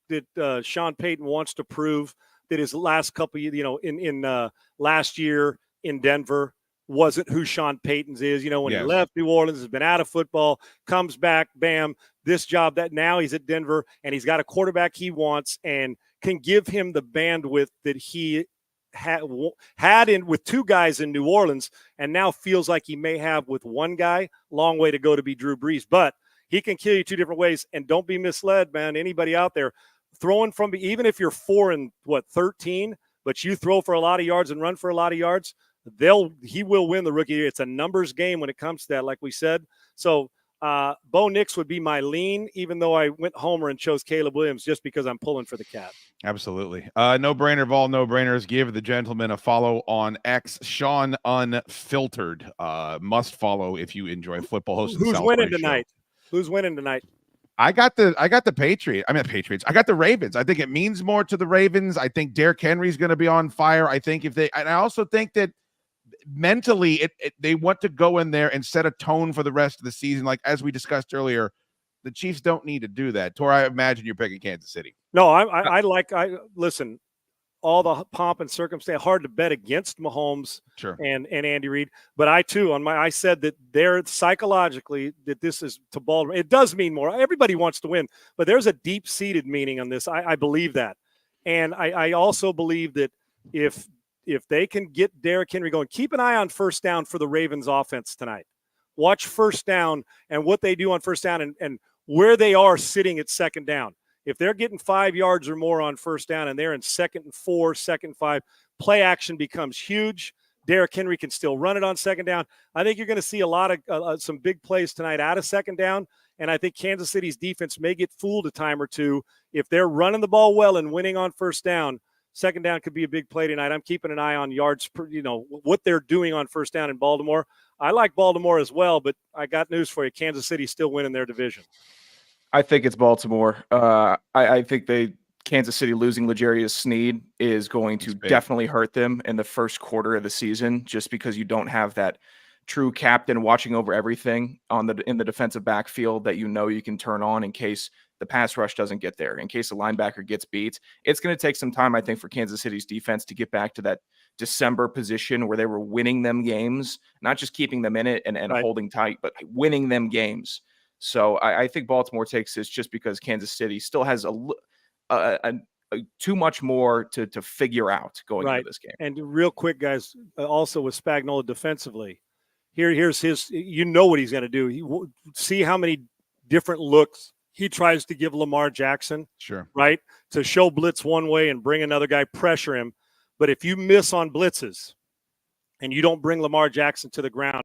that Sean Payton wants to prove that his last couple, in last year in Denver wasn't who Sean Payton's is? When he left New Orleans, has been out of football, comes back, bam, this job that now he's at Denver and he's got a quarterback he wants and can give him the bandwidth that he had in with 2 guys in New Orleans and now feels like he may have with 1 guy. Long way to go to be Drew Brees, but he can kill you 2 different ways. And don't be misled, man. Anybody out there throwing from, even if you're 4-13, but you throw for a lot of yards and run for a lot of yards, he will win the Rookie of the Year. It's a numbers game when it comes to that, like we said. So Bo Nix would be my lean, even though I went homer and chose Caleb Williams just because I'm pulling for the cat. Absolutely. No-brainer of all no-brainers. Give the gentleman a follow on X. Sean Unfiltered. Must follow if you enjoy football. Who's winning tonight? Who's winning tonight? I got the Patriots. I got the Ravens. I think it means more to the Ravens. I think Derrick Henry's going to be on fire. I also think that mentally they want to go in there and set a tone for the rest of the season. Like, as we discussed earlier, the Chiefs don't need to do that. Tor, I imagine you're picking Kansas City. No, listen, all the pomp and circumstance, hard to bet against Mahomes and Andy Reid. But I said that they're psychologically that this is to Baltimore. It does mean more. Everybody wants to win, but there's a deep-seated meaning on this. I believe that. And I also believe that if they can get Derrick Henry going, keep an eye on first down for the Ravens offense tonight. Watch first down and what they do on first down and where they are sitting at second down. If they're getting 5 yards or more on first down and they're in 2nd and 4, 2nd and 5, play action becomes huge. Derrick Henry can still run it on second down. I think you're going to see a lot of some big plays tonight out of second down, and I think Kansas City's defense may get fooled a time or two. If they're running the ball well and winning on first down, second down could be a big play tonight. I'm keeping an eye on yards per, what they're doing on first down in Baltimore. I like Baltimore as well, but I got news for you. Kansas City's still winning their division. I think it's Baltimore. I think Kansas City losing L'Jarius Sneed is going to definitely hurt them in the first quarter of the season, just because you don't have that true captain watching over everything in the defensive backfield that you can turn on in case the pass rush doesn't get there, in case the linebacker gets beat. It's going to take some time, I think, for Kansas City's defense to get back to that December position where they were winning them games, not just keeping them in it and Right. holding tight, but winning them games. So I think Baltimore takes this just because Kansas City still has too much more to figure out going into this game. And real quick, guys, also with Spagnuolo defensively, here's his. You know what he's going to do. See how many different looks he tries to give Lamar Jackson. Sure. Right, to show blitz one way and bring another guy, pressure him. But if you miss on blitzes and you don't bring Lamar Jackson to the ground,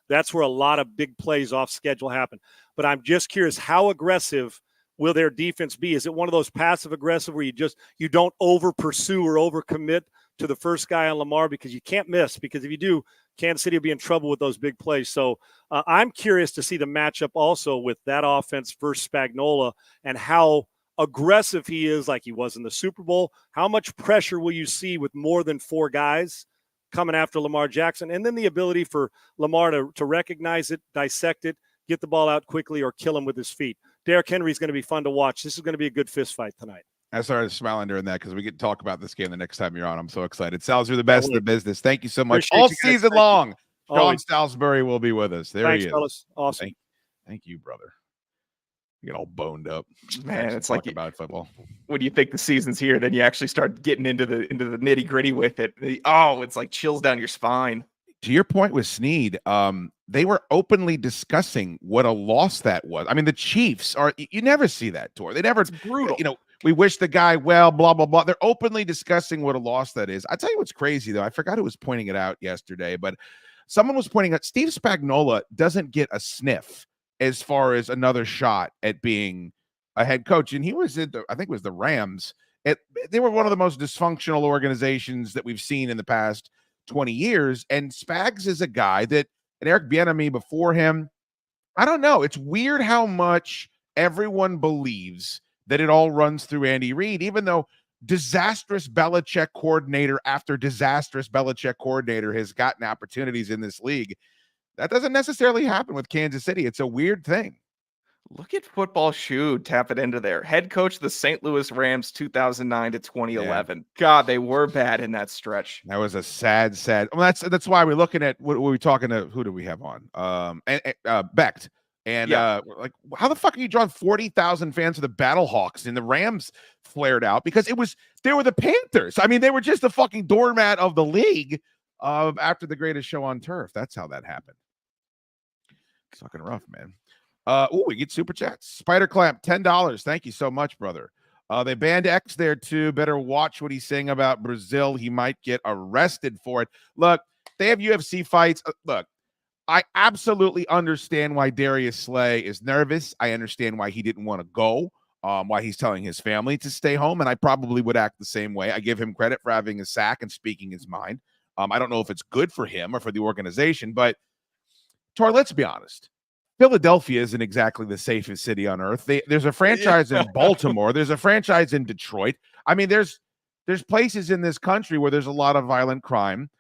that's where a lot of big plays off schedule happen. But I'm just curious, how aggressive will their defense be? Is it one of those passive aggressive where you don't over pursue or over commit to the first guy on Lamar because you can't miss? Because if you do, Kansas City will be in trouble with those big plays. So I'm curious to see the matchup also with that offense versus Spagnuolo and how aggressive he is, like he was in the Super Bowl. How much pressure will you see with more than 4 guys coming after Lamar Jackson? And then the ability for Lamar to recognize it, dissect it, get the ball out quickly, or kill him with his feet. Derrick Henry is going to be fun to watch. This is going to be a good fist fight tonight. I started smiling during that because we get to talk about this game the next time you're on. I'm so excited. Sals, you're the best in the business. Thank you so much. Appreciate All you guys. season long, Sean Salisbury will be with us. Thanks, he is. Fellas. Awesome. Thank you, brother. You get all boned up. Man, it's like about football. When you think the season's here, then you actually start getting into the nitty gritty with it. It's like chills down your spine. To your point with Snead, they were openly discussing what a loss that was. I mean, the Chiefs you never see that, Tor. They never, it's brutal. We wish the guy well, blah, blah, blah. They're openly discussing what a loss that is. I tell you what's crazy, though. I forgot who was pointing it out yesterday, but someone was pointing out Steve Spagnuolo doesn't get a sniff as far as another shot at being a head coach. And he was I think it was the Rams. They were one of the most dysfunctional organizations that we've seen in the past 20 years. And Spags is a guy and Eric Bieniemy before him, I don't know. It's weird how much everyone believes that it all runs through Andy Reid, even though disastrous Belichick coordinator after disastrous Belichick coordinator has gotten opportunities in this league. That doesn't necessarily happen with Kansas City. It's a weird thing. Look at football Schoode tap it into there. Head coach of the St. Louis Rams 2009 to 2011. Yeah. God, they were bad in that stretch. That was a sad. Well, that's why we're looking at what we're talking to. Who do we have on? Becht. And like, how the fuck are you drawing 40,000 fans for the Battlehawks? And the Rams flared out because they were the Panthers. I mean, they were just the fucking doormat of the league after the greatest show on turf. That's how that happened. It's fucking rough, man. We get super chats. Spider Clamp, $10. Thank you so much, brother. They banned X there too. Better watch what he's saying about Brazil. He might get arrested for it. Look, they have UFC fights. Look, I absolutely understand why Darius Slay is nervous. I understand why he didn't want to go, why he's telling his family to stay home, and I probably would act the same way. I give him credit for having a sack and speaking his mind. I don't know if it's good for him or for the organization, but Tor, let's be honest. Philadelphia isn't exactly the safest city on earth. There's a franchise in Baltimore. There's a franchise in Detroit. I mean, there's places in this country where there's a lot of violent crime.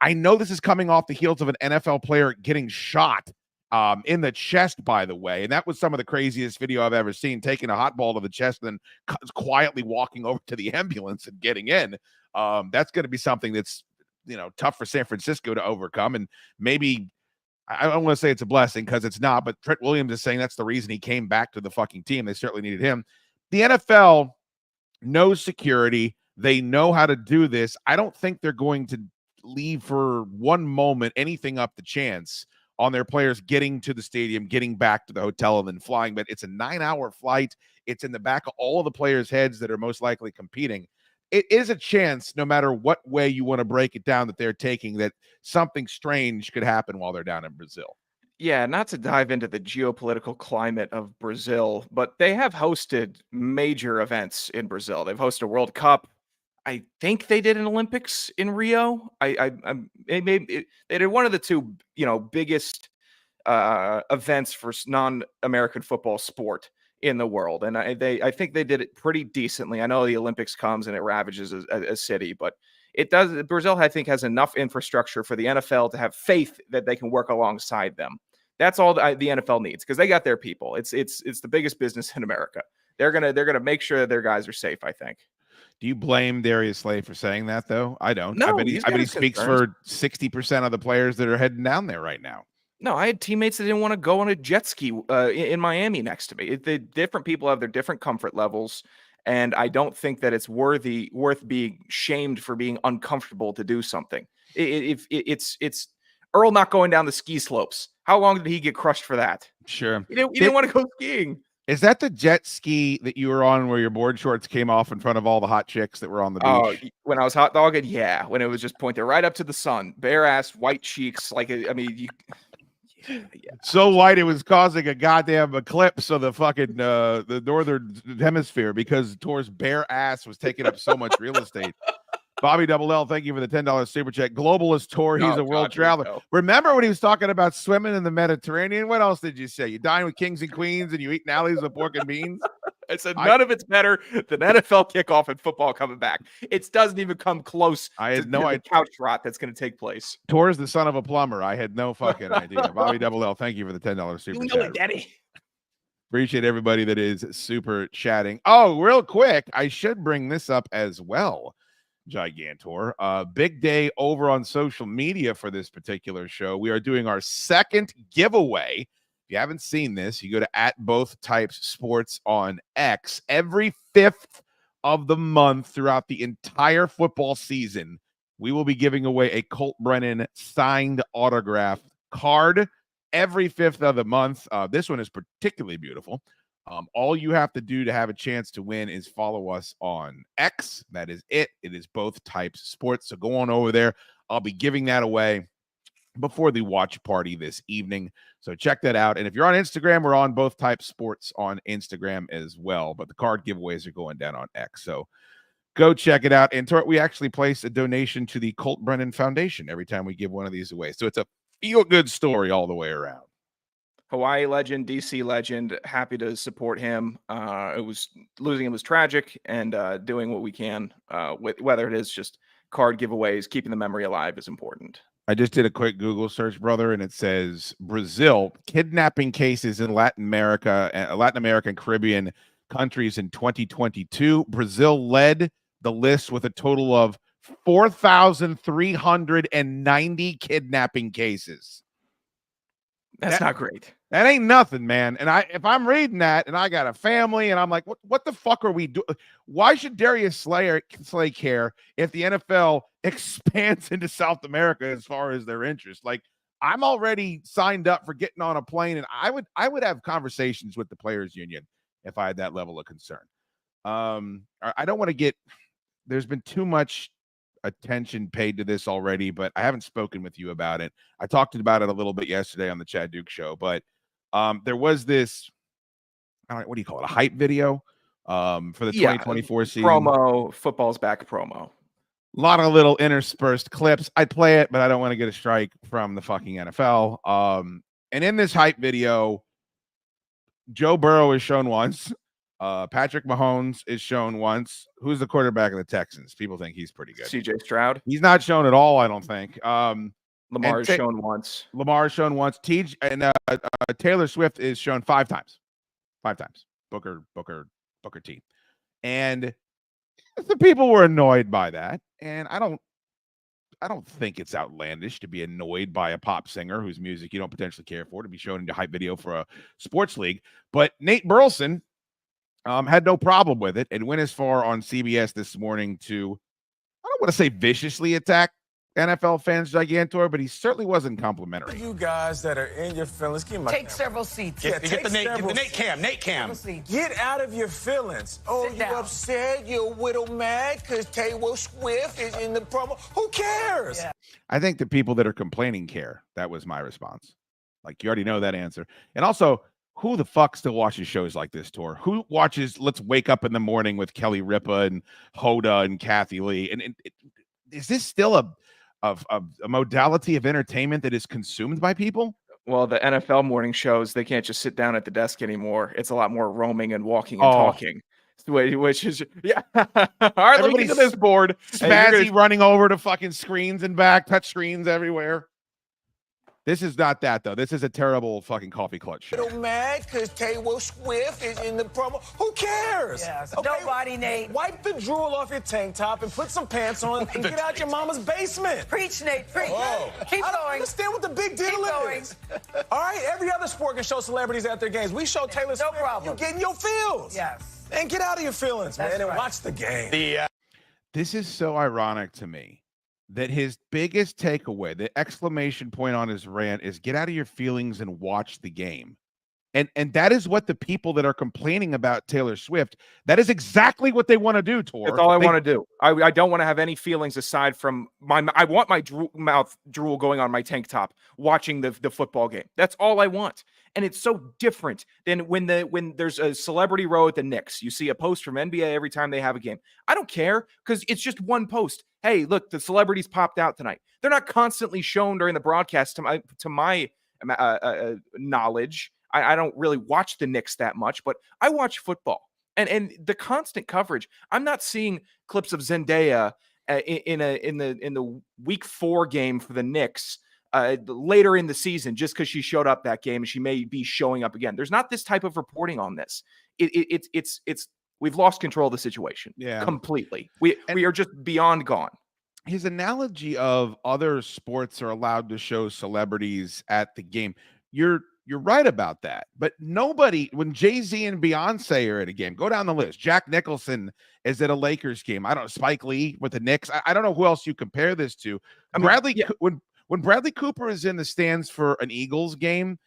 I know this is coming off the heels of an NFL player getting shot in the chest, by the way. And that was some of the craziest video I've ever seen, taking a hot ball to the chest and then quietly walking over to the ambulance and getting in. That's going to be something that's, tough for San Francisco to overcome. And maybe, I don't want to say it's a blessing because it's not, but Trent Williams is saying that's the reason he came back to the fucking team. They certainly needed him. The NFL knows security. They know how to do this. I don't think they're going to leave for one moment anything up the chance on their players getting to the stadium, getting back to the hotel, and then flying. But it's a 9-hour flight. It's in the back of all of the players' heads that are most likely competing. It is a chance, no matter what way you want to break it down, that they're taking, that something strange could happen while they're down in Brazil. Yeah, not to dive into the geopolitical climate of Brazil, but they have hosted major events in Brazil. They've hosted a World Cup. I think they did an Olympics in Rio. They did one of the two, biggest events for non-American football sport in the world, and I think they did it pretty decently. I know the Olympics comes and it ravages a city, but it does. Brazil, I think, has enough infrastructure for the NFL to have faith that they can work alongside them. That's all the NFL needs, because they got their people. It's the biggest business in America. They're gonna make sure that their guys are safe, I think. Do you blame Darius Slay for saying that, though? I don't. No, I bet he speaks for 60% of the players that are heading down there right now. No, I had teammates that didn't want to go on a jet ski in Miami next to me. The different people have their different comfort levels, and I don't think that it's worth being shamed for being uncomfortable to do something. It's Earl not going down the ski slopes. How long did he get crushed for that? Sure. He didn't want to go skiing. Is that the jet ski that you were on where your board shorts came off in front of all the hot chicks that were on the beach? When I was hot dogging, yeah. When it was just pointed right up to the sun, bare ass, white cheeks. Like, I mean, yeah. So white it was causing a goddamn eclipse of the fucking the northern hemisphere because Tor's bare ass was taking up so much real estate. Bobby Double L, thank you for the $10 super chat. Globalist Tor, he's a world traveler. Remember when he was talking about swimming in the Mediterranean? What else did you say? You dine with kings and queens and you eat nallies with pork and beans? I said none of it's better than NFL kickoff and football coming back. It doesn't even come close to the couch rot that's going to take place. Tor's the son of a plumber. I had no fucking idea. Bobby Double L, thank you for the $10 super chat. Daddy. Appreciate everybody that is super chatting. Oh, real quick, I should bring this up as well. Gigantor. Big day over on social media for this particular show. We are doing our second giveaway. If you haven't seen this, you go to @BothTypesSports on X. Every 5th of the month throughout the entire football season, we will be giving away a Colt Brennan signed autograph card every 5th of the month. This one is particularly beautiful. All you have to do to have a chance to win is follow us on X. That is it. It is Both Types Sports. So go on over there. I'll be giving that away before the watch party this evening. So check that out. And if you're on Instagram, we're on Both Types Sports on Instagram as well. But the card giveaways are going down on X. So go check it out. And we actually place a donation to the Colt Brennan Foundation every time we give one of these away. So it's a feel-good story all the way around. Hawaii legend, DC legend, happy to support him. Losing him was tragic, and doing what we can with whether it is just card giveaways, keeping the memory alive is important. I just did a quick Google search, brother, and it says Brazil kidnapping cases in Latin America and Caribbean countries in 2022. Brazil led the list with a total of 4,390 kidnapping cases. That's not great. That ain't nothing, man. And if I'm reading that and I got a family and I'm like, what the fuck are we doing? Why should Darius Slay care if the NFL expands into South America as far as their interest? Like, I'm already signed up for getting on a plane, and I would have conversations with the players union if I had that level of concern. I don't want to get, there's been too much attention paid to this already, but I haven't spoken with you about it. I talked about it a little bit yesterday on the Chad Duke show, but there was this, what do you call it? A hype video for the 2024 season. Promo, football's back promo. A lot of little interspersed clips. I'd play it, but I don't want to get a strike from the fucking NFL. And in this hype video, Joe Burrow is shown once. Patrick Mahomes is shown once. Who's the quarterback of the Texans? People think he's pretty good. CJ Stroud. He's not shown at all, I don't think. Lamar is shown once. Lamar is shown once. Taylor Swift is shown 5 times. 5 times. Booker T. And the people were annoyed by that. And I don't think it's outlandish to be annoyed by a pop singer whose music you don't potentially care for to be shown in a hype video for a sports league. But Nate Burleson had no problem with it and went as far on CBS this morning to, I don't want to say viciously attack NFL fans, Gigantor, but he certainly wasn't complimentary. You guys that are in your feelings, take several seats. Yeah, get the Nate cam. Get out of your feelings. Oh, you upset? You're a little mad because Taylor Swift is in the promo. Who cares? Yeah. I think the people that are complaining care. That was my response. Like, you already know that answer. And also, who the fuck still watches shows like this, Tor? Who watches Let's Wake Up in the Morning with Kelly Ripa and Hoda and Kathy Lee? And is this still a modality of entertainment that is consumed by people? Well, the NFL morning shows, they can't just sit down at the desk anymore. It's a lot more roaming and walking and talking. Which is, yeah. All right, let me get to this board. Spazzy running over to fucking screens and back, touch screens everywhere. This is not that, though. This is a terrible fucking coffee clutch show. Little mad because Taylor Swift is in the promo. Who cares? Yes. Okay, Nobody, Nate. Wipe the drool off your tank top and put some pants on and get out your mama's basement. Preach, Nate. Preach. Oh. Keep I don't going. understand what the big deal is. All right, every other sport can show celebrities at their games. We show Taylor Swift. No problem. You get in your feels. Yes. And get out of your feelings, That's man, and right. watch the game. This is so ironic to me that his biggest takeaway, the exclamation point on his rant, is get out of your feelings and watch the game. And that is what the people that are complaining about Taylor Swift, that is exactly what they want to do, Tor. That's all I want to do. I don't want to have any feelings aside from I want my mouth drool going on my tank top watching the football game. That's all I want. And it's so different than when there's a celebrity row at the Knicks. You see a post from NBA every time they have a game. I don't care because it's just one post. Hey, look, the celebrities popped out tonight. They're not constantly shown during the broadcast to my knowledge. I don't really watch the Knicks that much, but I watch football and the constant coverage. I'm not seeing clips of Zendaya in the week 4 game for the Knicks later in the season just because she showed up that game and she may be showing up again. There's not this type of reporting on this. It's we've lost control of the situation. Yeah, completely. We are just beyond gone. His analogy of other sports are allowed to show celebrities at the game. You're right about that, but nobody, when Jay-Z and Beyonce are at a game, go down the list. Jack Nicholson is at a Lakers game. I don't know, Spike Lee with the Knicks. I don't know who else you compare this to. When Bradley Cooper is in the stands for an Eagles game,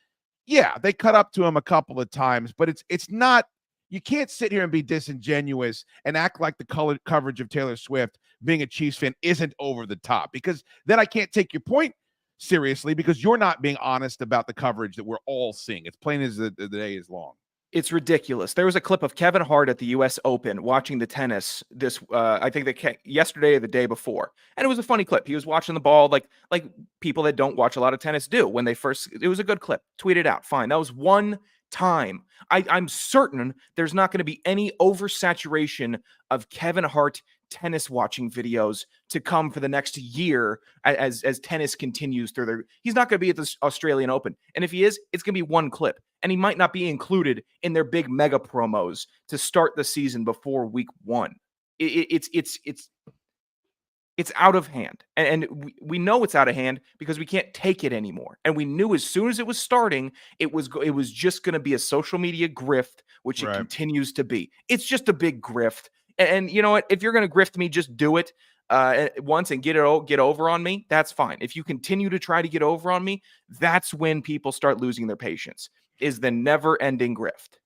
yeah, they cut up to him a couple of times, but it's not, you can't sit here and be disingenuous and act like the coverage of Taylor Swift being a Chiefs fan isn't over the top, because then I can't take your point seriously because you're not being honest about the coverage that we're all seeing. It's plain as the day is long. It's ridiculous. There was a clip of Kevin Hart at the U.S. Open watching the tennis this, I think yesterday or the day before. And it was a funny clip. He was watching the ball like people that don't watch a lot of tennis do when they first, it was a good clip. Tweet it out. Fine. That was one time. I'm certain there's not going to be any oversaturation of Kevin Hart tennis watching videos to come for the next year as tennis continues through their, he's not going to be at the Australian Open. And if he is, it's going to be one clip. And he might not be included in their big mega promos to start the season before week 1. It's out of hand. And we know it's out of hand because we can't take it anymore. And we knew as soon as it was starting, it was just going to be a social media grift, which it continues to be. It's just a big grift. And you know what? If you're going to grift me, just do it once and get over on me. That's fine. If you continue to try to get over on me, that's when people start losing their patience, is the never-ending grift.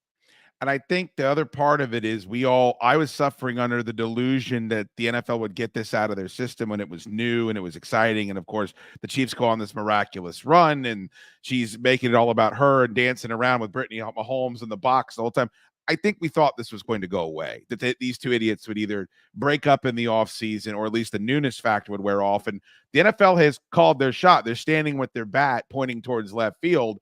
And I think the other part of it is I was suffering under the delusion that the NFL would get this out of their system when it was new and it was exciting. And of course, the Chiefs go on this miraculous run and she's making it all about her and dancing around with Brittany Mahomes in the box the whole time. I think we thought this was going to go away, that these two idiots would either break up in the offseason or at least the newness factor would wear off. And the NFL has called their shot. They're standing with their bat pointing towards left field.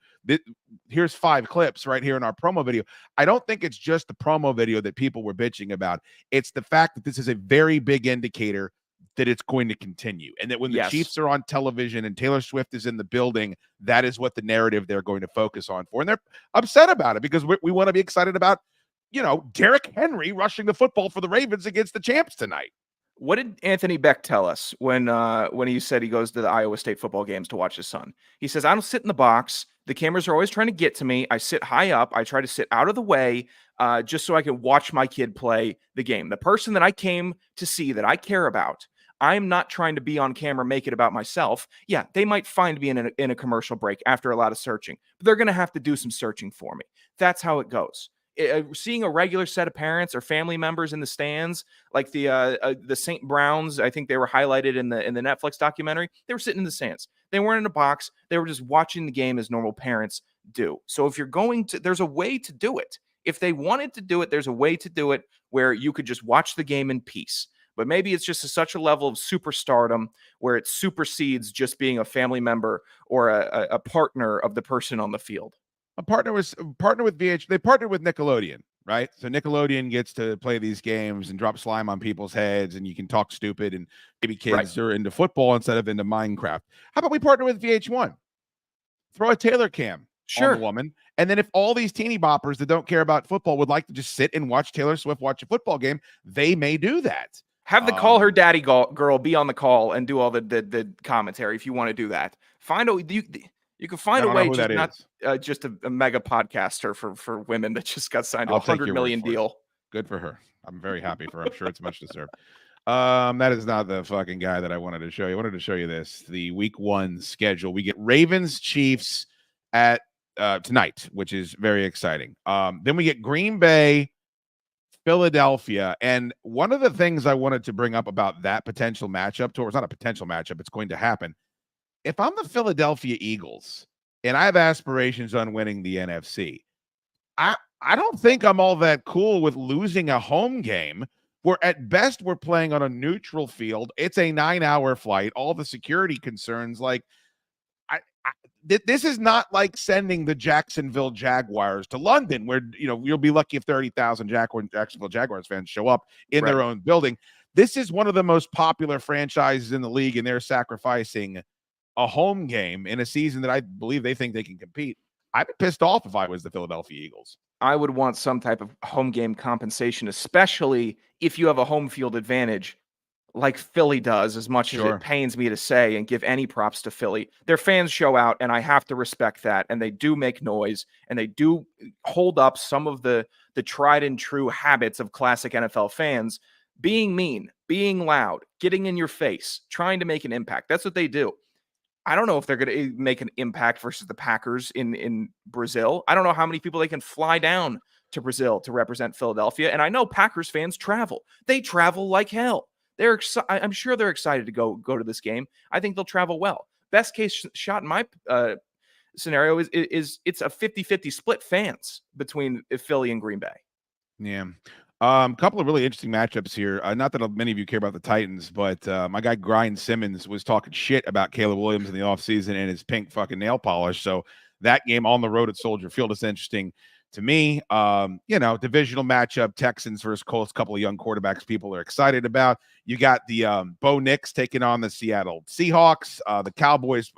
Here's 5 clips right here in our promo video. I don't think it's just the promo video that people were bitching about. It's the fact that this is a very big indicator that it's going to continue. And that when the Chiefs are on television and Taylor Swift is in the building, that is what the narrative they're going to focus on for. And they're upset about it because we want to be excited about, Derrick Henry rushing the football for the Ravens against the champs tonight. What did Anthony Beck tell us when he said he goes to the Iowa State football games to watch his son? He says, I don't sit in the box. The cameras are always trying to get to me. I sit high up. I try to sit out of the way just so I can watch my kid play the game. The person that I came to see that I care about, I'm not trying to be on camera, make it about myself. Yeah, they might find me in a commercial break after a lot of searching, but they're going to have to do some searching for me. That's how it goes. Seeing a regular set of parents or family members in the stands, like the St. Browns, I think they were highlighted in the Netflix documentary. They were sitting in the stands. They weren't in a box. They were just watching the game as normal parents do. So if you're going to, there's a way to do it. If they wanted to do it, there's a way to do it where you could just watch the game in peace. But maybe it's just such a level of superstardom where it supersedes just being a family member or a partner of the person on the field. A partner with VH. They partnered with Nickelodeon, right? So Nickelodeon gets to play these games and drop slime on people's heads, and you can talk stupid, and maybe kids are into football instead of into Minecraft. How about we partner with VH1? throw a Taylor cam Sure. on the woman. And then if all these teeny boppers that don't care about football would like to just sit and watch Taylor Swift watch a football game, they may do that. Have the call her daddy girl be on the call and do all the commentary if you want to do that. You can find a way, just not just a mega podcaster for women that just got signed to a $100 million deal. Good for her. I'm very happy for her. I'm sure it's much deserved. That is not the fucking guy that I wanted to show you. I wanted to show you this, the week 1 schedule. We get Ravens Chiefs at tonight, which is very exciting. Then we get Green Bay, Philadelphia. And one of the things I wanted to bring up about that potential matchup, it's not a potential matchup, it's going to happen. If I'm the Philadelphia Eagles and I have aspirations on winning the NFC, I don't think I'm all that cool with losing a home game where at best we're playing on a neutral field. It's a 9-hour flight, all the security concerns. Like, this is not like sending the Jacksonville Jaguars to London, where you'll be lucky if 30,000 Jacksonville Jaguars fans show up in their own building. This is one of the most popular franchises in the league, and they're sacrificing a home game in a season that I believe they think they can compete. I'd be pissed off if I was the Philadelphia Eagles. I would want some type of home game compensation, especially if you have a home field advantage like Philly does, as much as it pains me to say and give any props to Philly. Their fans show out, and I have to respect that. And they do make noise, and they do hold up some of the tried and true habits of classic NFL fans, being mean, being loud, getting in your face, trying to make an impact. That's what they do. I don't know if they're going to make an impact versus the Packers in Brazil. I don't know how many people they can fly down to Brazil to represent Philadelphia. And I know Packers fans travel. They travel like hell. I'm sure they're excited to go to this game. I think they'll travel well. Best case shot in my scenario is it's a 50-50 split fans between Philly and Green Bay. Yeah. A couple of really interesting matchups here. Not that many of you care about the Titans, but my guy Brian Simmons was talking shit about Caleb Williams in the offseason and his pink fucking nail polish. So that game on the road at Soldier Field is interesting to me. Divisional matchup, Texans versus Colts, couple of young quarterbacks people are excited about. You got the Bo Nix taking on the Seattle Seahawks, the Cowboys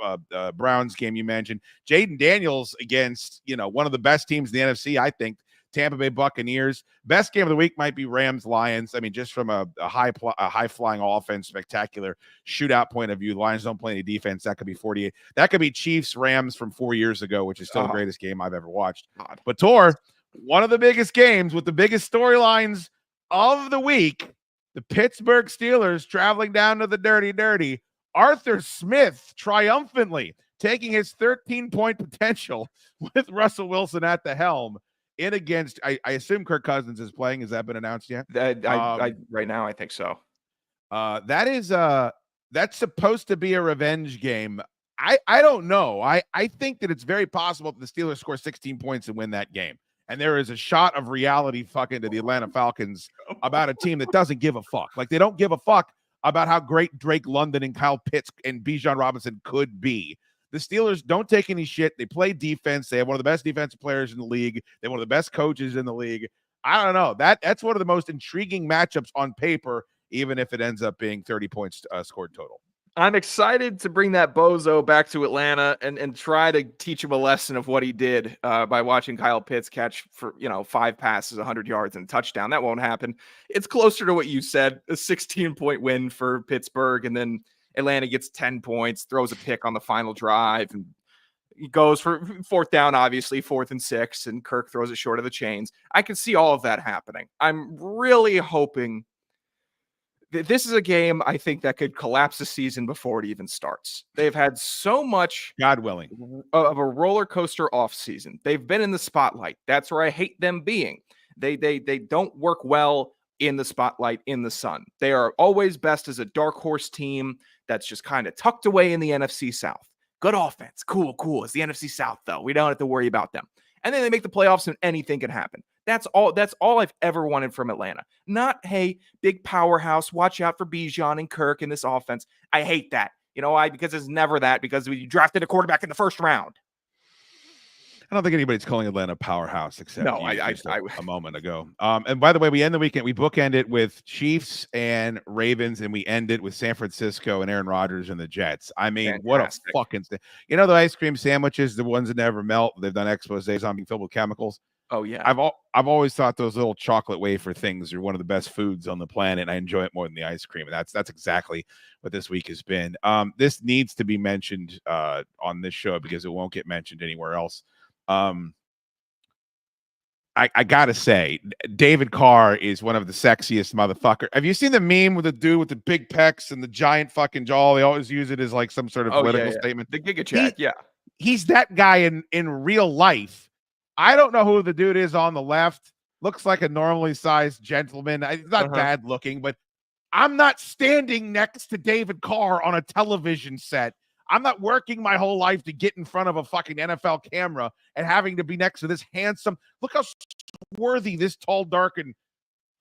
Browns game you mentioned. Jaden Daniels against, one of the best teams in the NFC, I think, Tampa Bay Buccaneers. Best game of the week might be Rams Lions. I mean, just from a high flying offense, spectacular shootout point of view. The Lions don't play any defense. That could be 48. That could be Chiefs Rams from 4 years ago, which is still the greatest game I've ever watched. But Tor, one of the biggest games with the biggest storylines of the week, the Pittsburgh Steelers traveling down to the dirty. Arthur Smith triumphantly taking his 13-point potential with Russell Wilson at the helm. In against, I assume Kirk Cousins is playing. Has that been announced yet? Right now, I think so. That's supposed to be a revenge game. I don't know. I think that it's very possible that the Steelers score 16 points and win that game. And there is a shot of reality fucking to the Atlanta Falcons about a team that doesn't give a fuck. Like, they don't give a fuck about how great Drake London and Kyle Pitts and Bijan Robinson could be. The Steelers don't take any shit. They play defense. They have one of the best defensive players in the league. They have one of the best coaches in the league. I don't know. That's one of the most intriguing matchups on paper, even if it ends up being 30 points scored total. I'm excited to bring that bozo back to Atlanta and try to teach him a lesson of what he did by watching Kyle Pitts catch for 5 passes, 100 yards, and a touchdown. That won't happen. It's closer to what you said, a 16-point win for Pittsburgh, and then Atlanta gets 10 points, throws a pick on the final drive, and he goes for 4th down, obviously, 4th and 6, and Kirk throws it short of the chains. I can see all of that happening. I'm really hoping that this is a game I think that could collapse the season before it even starts. They've had so much, God willing, of a roller coaster offseason. They've been in the spotlight. That's where I hate them being. They don't work well in the spotlight, in the sun. They are always best as a dark horse team that's just kind of tucked away in the NFC South. Good offense. Cool. It's the NFC South, though. We don't have to worry about them. And then they make the playoffs and anything can happen. That's all I've ever wanted from Atlanta. Not, hey, big powerhouse, watch out for Bijan and Kirk in this offense. I hate that. You know why? Because it's never that, because we drafted a quarterback in the first round. I don't think anybody's calling Atlanta a powerhouse except No, a moment ago. And by the way, we end the weekend. We bookend it with Chiefs and Ravens, and we end it with San Francisco and Aaron Rodgers and the Jets. I mean, Fantastic. what a fucking the ice cream sandwiches, the ones that never melt. They've done exposés on being filled with chemicals. Oh yeah, I've always thought those little chocolate wafer things are one of the best foods on the planet. I enjoy it more than the ice cream, and that's exactly what this week has been. This needs to be mentioned on this show because it won't get mentioned anywhere else. I gotta say, David Carr is one of the sexiest motherfucker. Have you seen the meme with the dude with the big pecs and the giant fucking jaw? They always use it as like some sort of political statement. The Giga Chad, he's that guy in real life. I don't know who the dude is on the left. Looks like a normally sized gentleman. He's not bad looking, but I'm not standing next to David Carr on a television set. I'm not working my whole life to get in front of a fucking NFL camera and having to be next to this handsome. Look how swarthy this tall, dark, and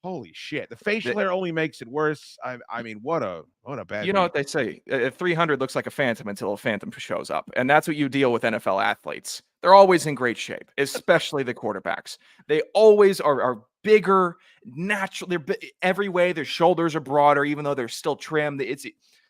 holy shit. The facial hair only makes it worse. I mean, what a bad. You know what they say? 300 looks like a phantom until a phantom shows up, and that's what you deal with NFL athletes. They're always in great shape, especially the quarterbacks. They always are bigger, natural. They're every way. Their shoulders are broader, even though they're still trimmed.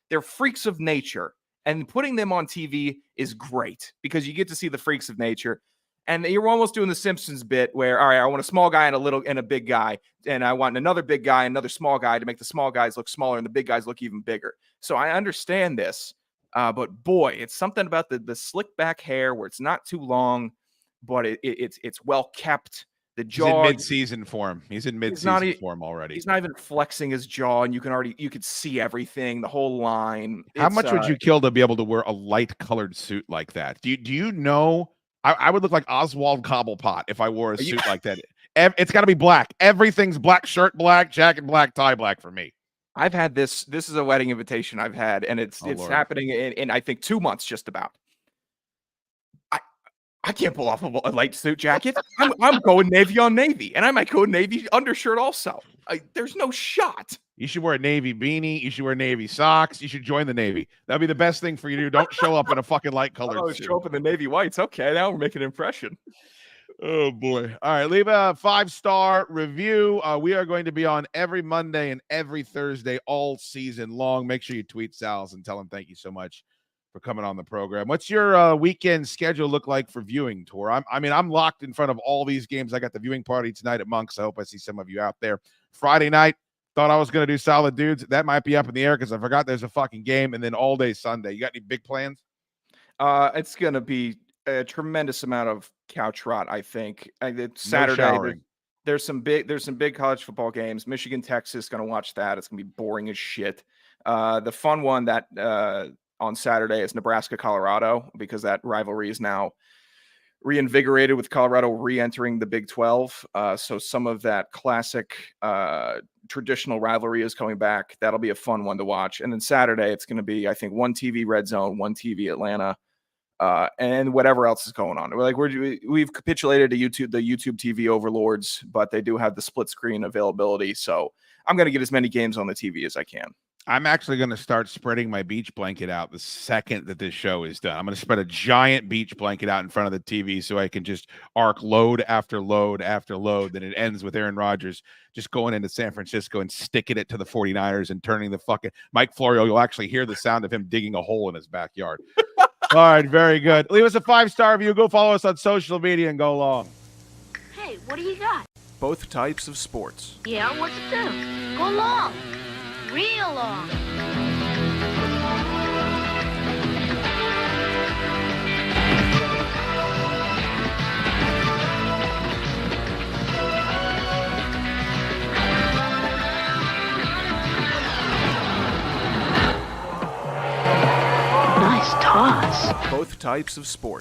They're freaks of nature. And putting them on TV is great because you get to see the freaks of nature. And you're almost doing the Simpsons bit where, all right, I want a small guy and a big guy, and I want another big guy, another small guy to make the small guys look smaller and the big guys look even bigger. So I understand this, but boy, it's something about the slick back hair where it's not too long, but it's well kept. The jaw, he's in mid-season form. He's in mid-season form already. He's not even flexing his jaw, and you could see everything, the whole line. How much would you kill to be able to wear a light-colored suit like that? Do you know? I would look like Oswald Cobblepot if I wore a suit like that. It's got to be black. Everything's black. Shirt black, jacket black, tie black for me. I've had this. This is a wedding invitation I've had, and it's happening in I think 2 months, just about. I can't pull off a light suit jacket. I'm going navy on navy, and I might go navy undershirt also. There's no shot. You should wear a navy beanie. You should wear navy socks. You should join the Navy. That'd be the best thing for you to do. Don't show up in a fucking light colored suit. Show up in the navy whites. Okay, now we're making an impression. Oh boy! All right, leave a 5-star review. We are going to be on every Monday and every Thursday all season long. Make sure you tweet Sal's and tell him thank you so much for coming on the program. What's your weekend schedule look like for viewing, Tor? I'm locked in front of all these games. I got the viewing party tonight at Monk's. I hope I see some of you out there. Friday night, thought I was going to do Solid Dudes. That might be up in the air because I forgot there's a fucking game. And then all day Sunday. You got any big plans? It's going to be a tremendous amount of couch rot, I think. Saturday, there's some big college football games. Michigan, Texas, going to watch that. It's going to be boring as shit. The fun one that on Saturday is Nebraska, Colorado, because that rivalry is now reinvigorated with Colorado re-entering the Big 12. So some of that classic traditional rivalry is coming back. That'll be a fun one to watch. And then Saturday, it's going to be, I think, one TV Red Zone, one TV Atlanta, and whatever else is going on. We've capitulated to the YouTube TV overlords, but they do have the split screen availability. So I'm going to get as many games on the TV as I can. I'm actually going to start spreading my beach blanket out the second that this show is done. I'm going to spread a giant beach blanket out in front of the TV so I can just arc load after load after load. Then it ends with Aaron Rodgers just going into San Francisco and sticking it to the 49ers and turning the fucking Mike Florio. You'll actually hear the sound of him digging a hole in his backyard. All right, very good. Leave us a 5-star review. Go follow us on social media and go long. Hey, what do you got? Both types of sports. Yeah, what's it do? Go long. Real long. Nice toss. Both types of sports.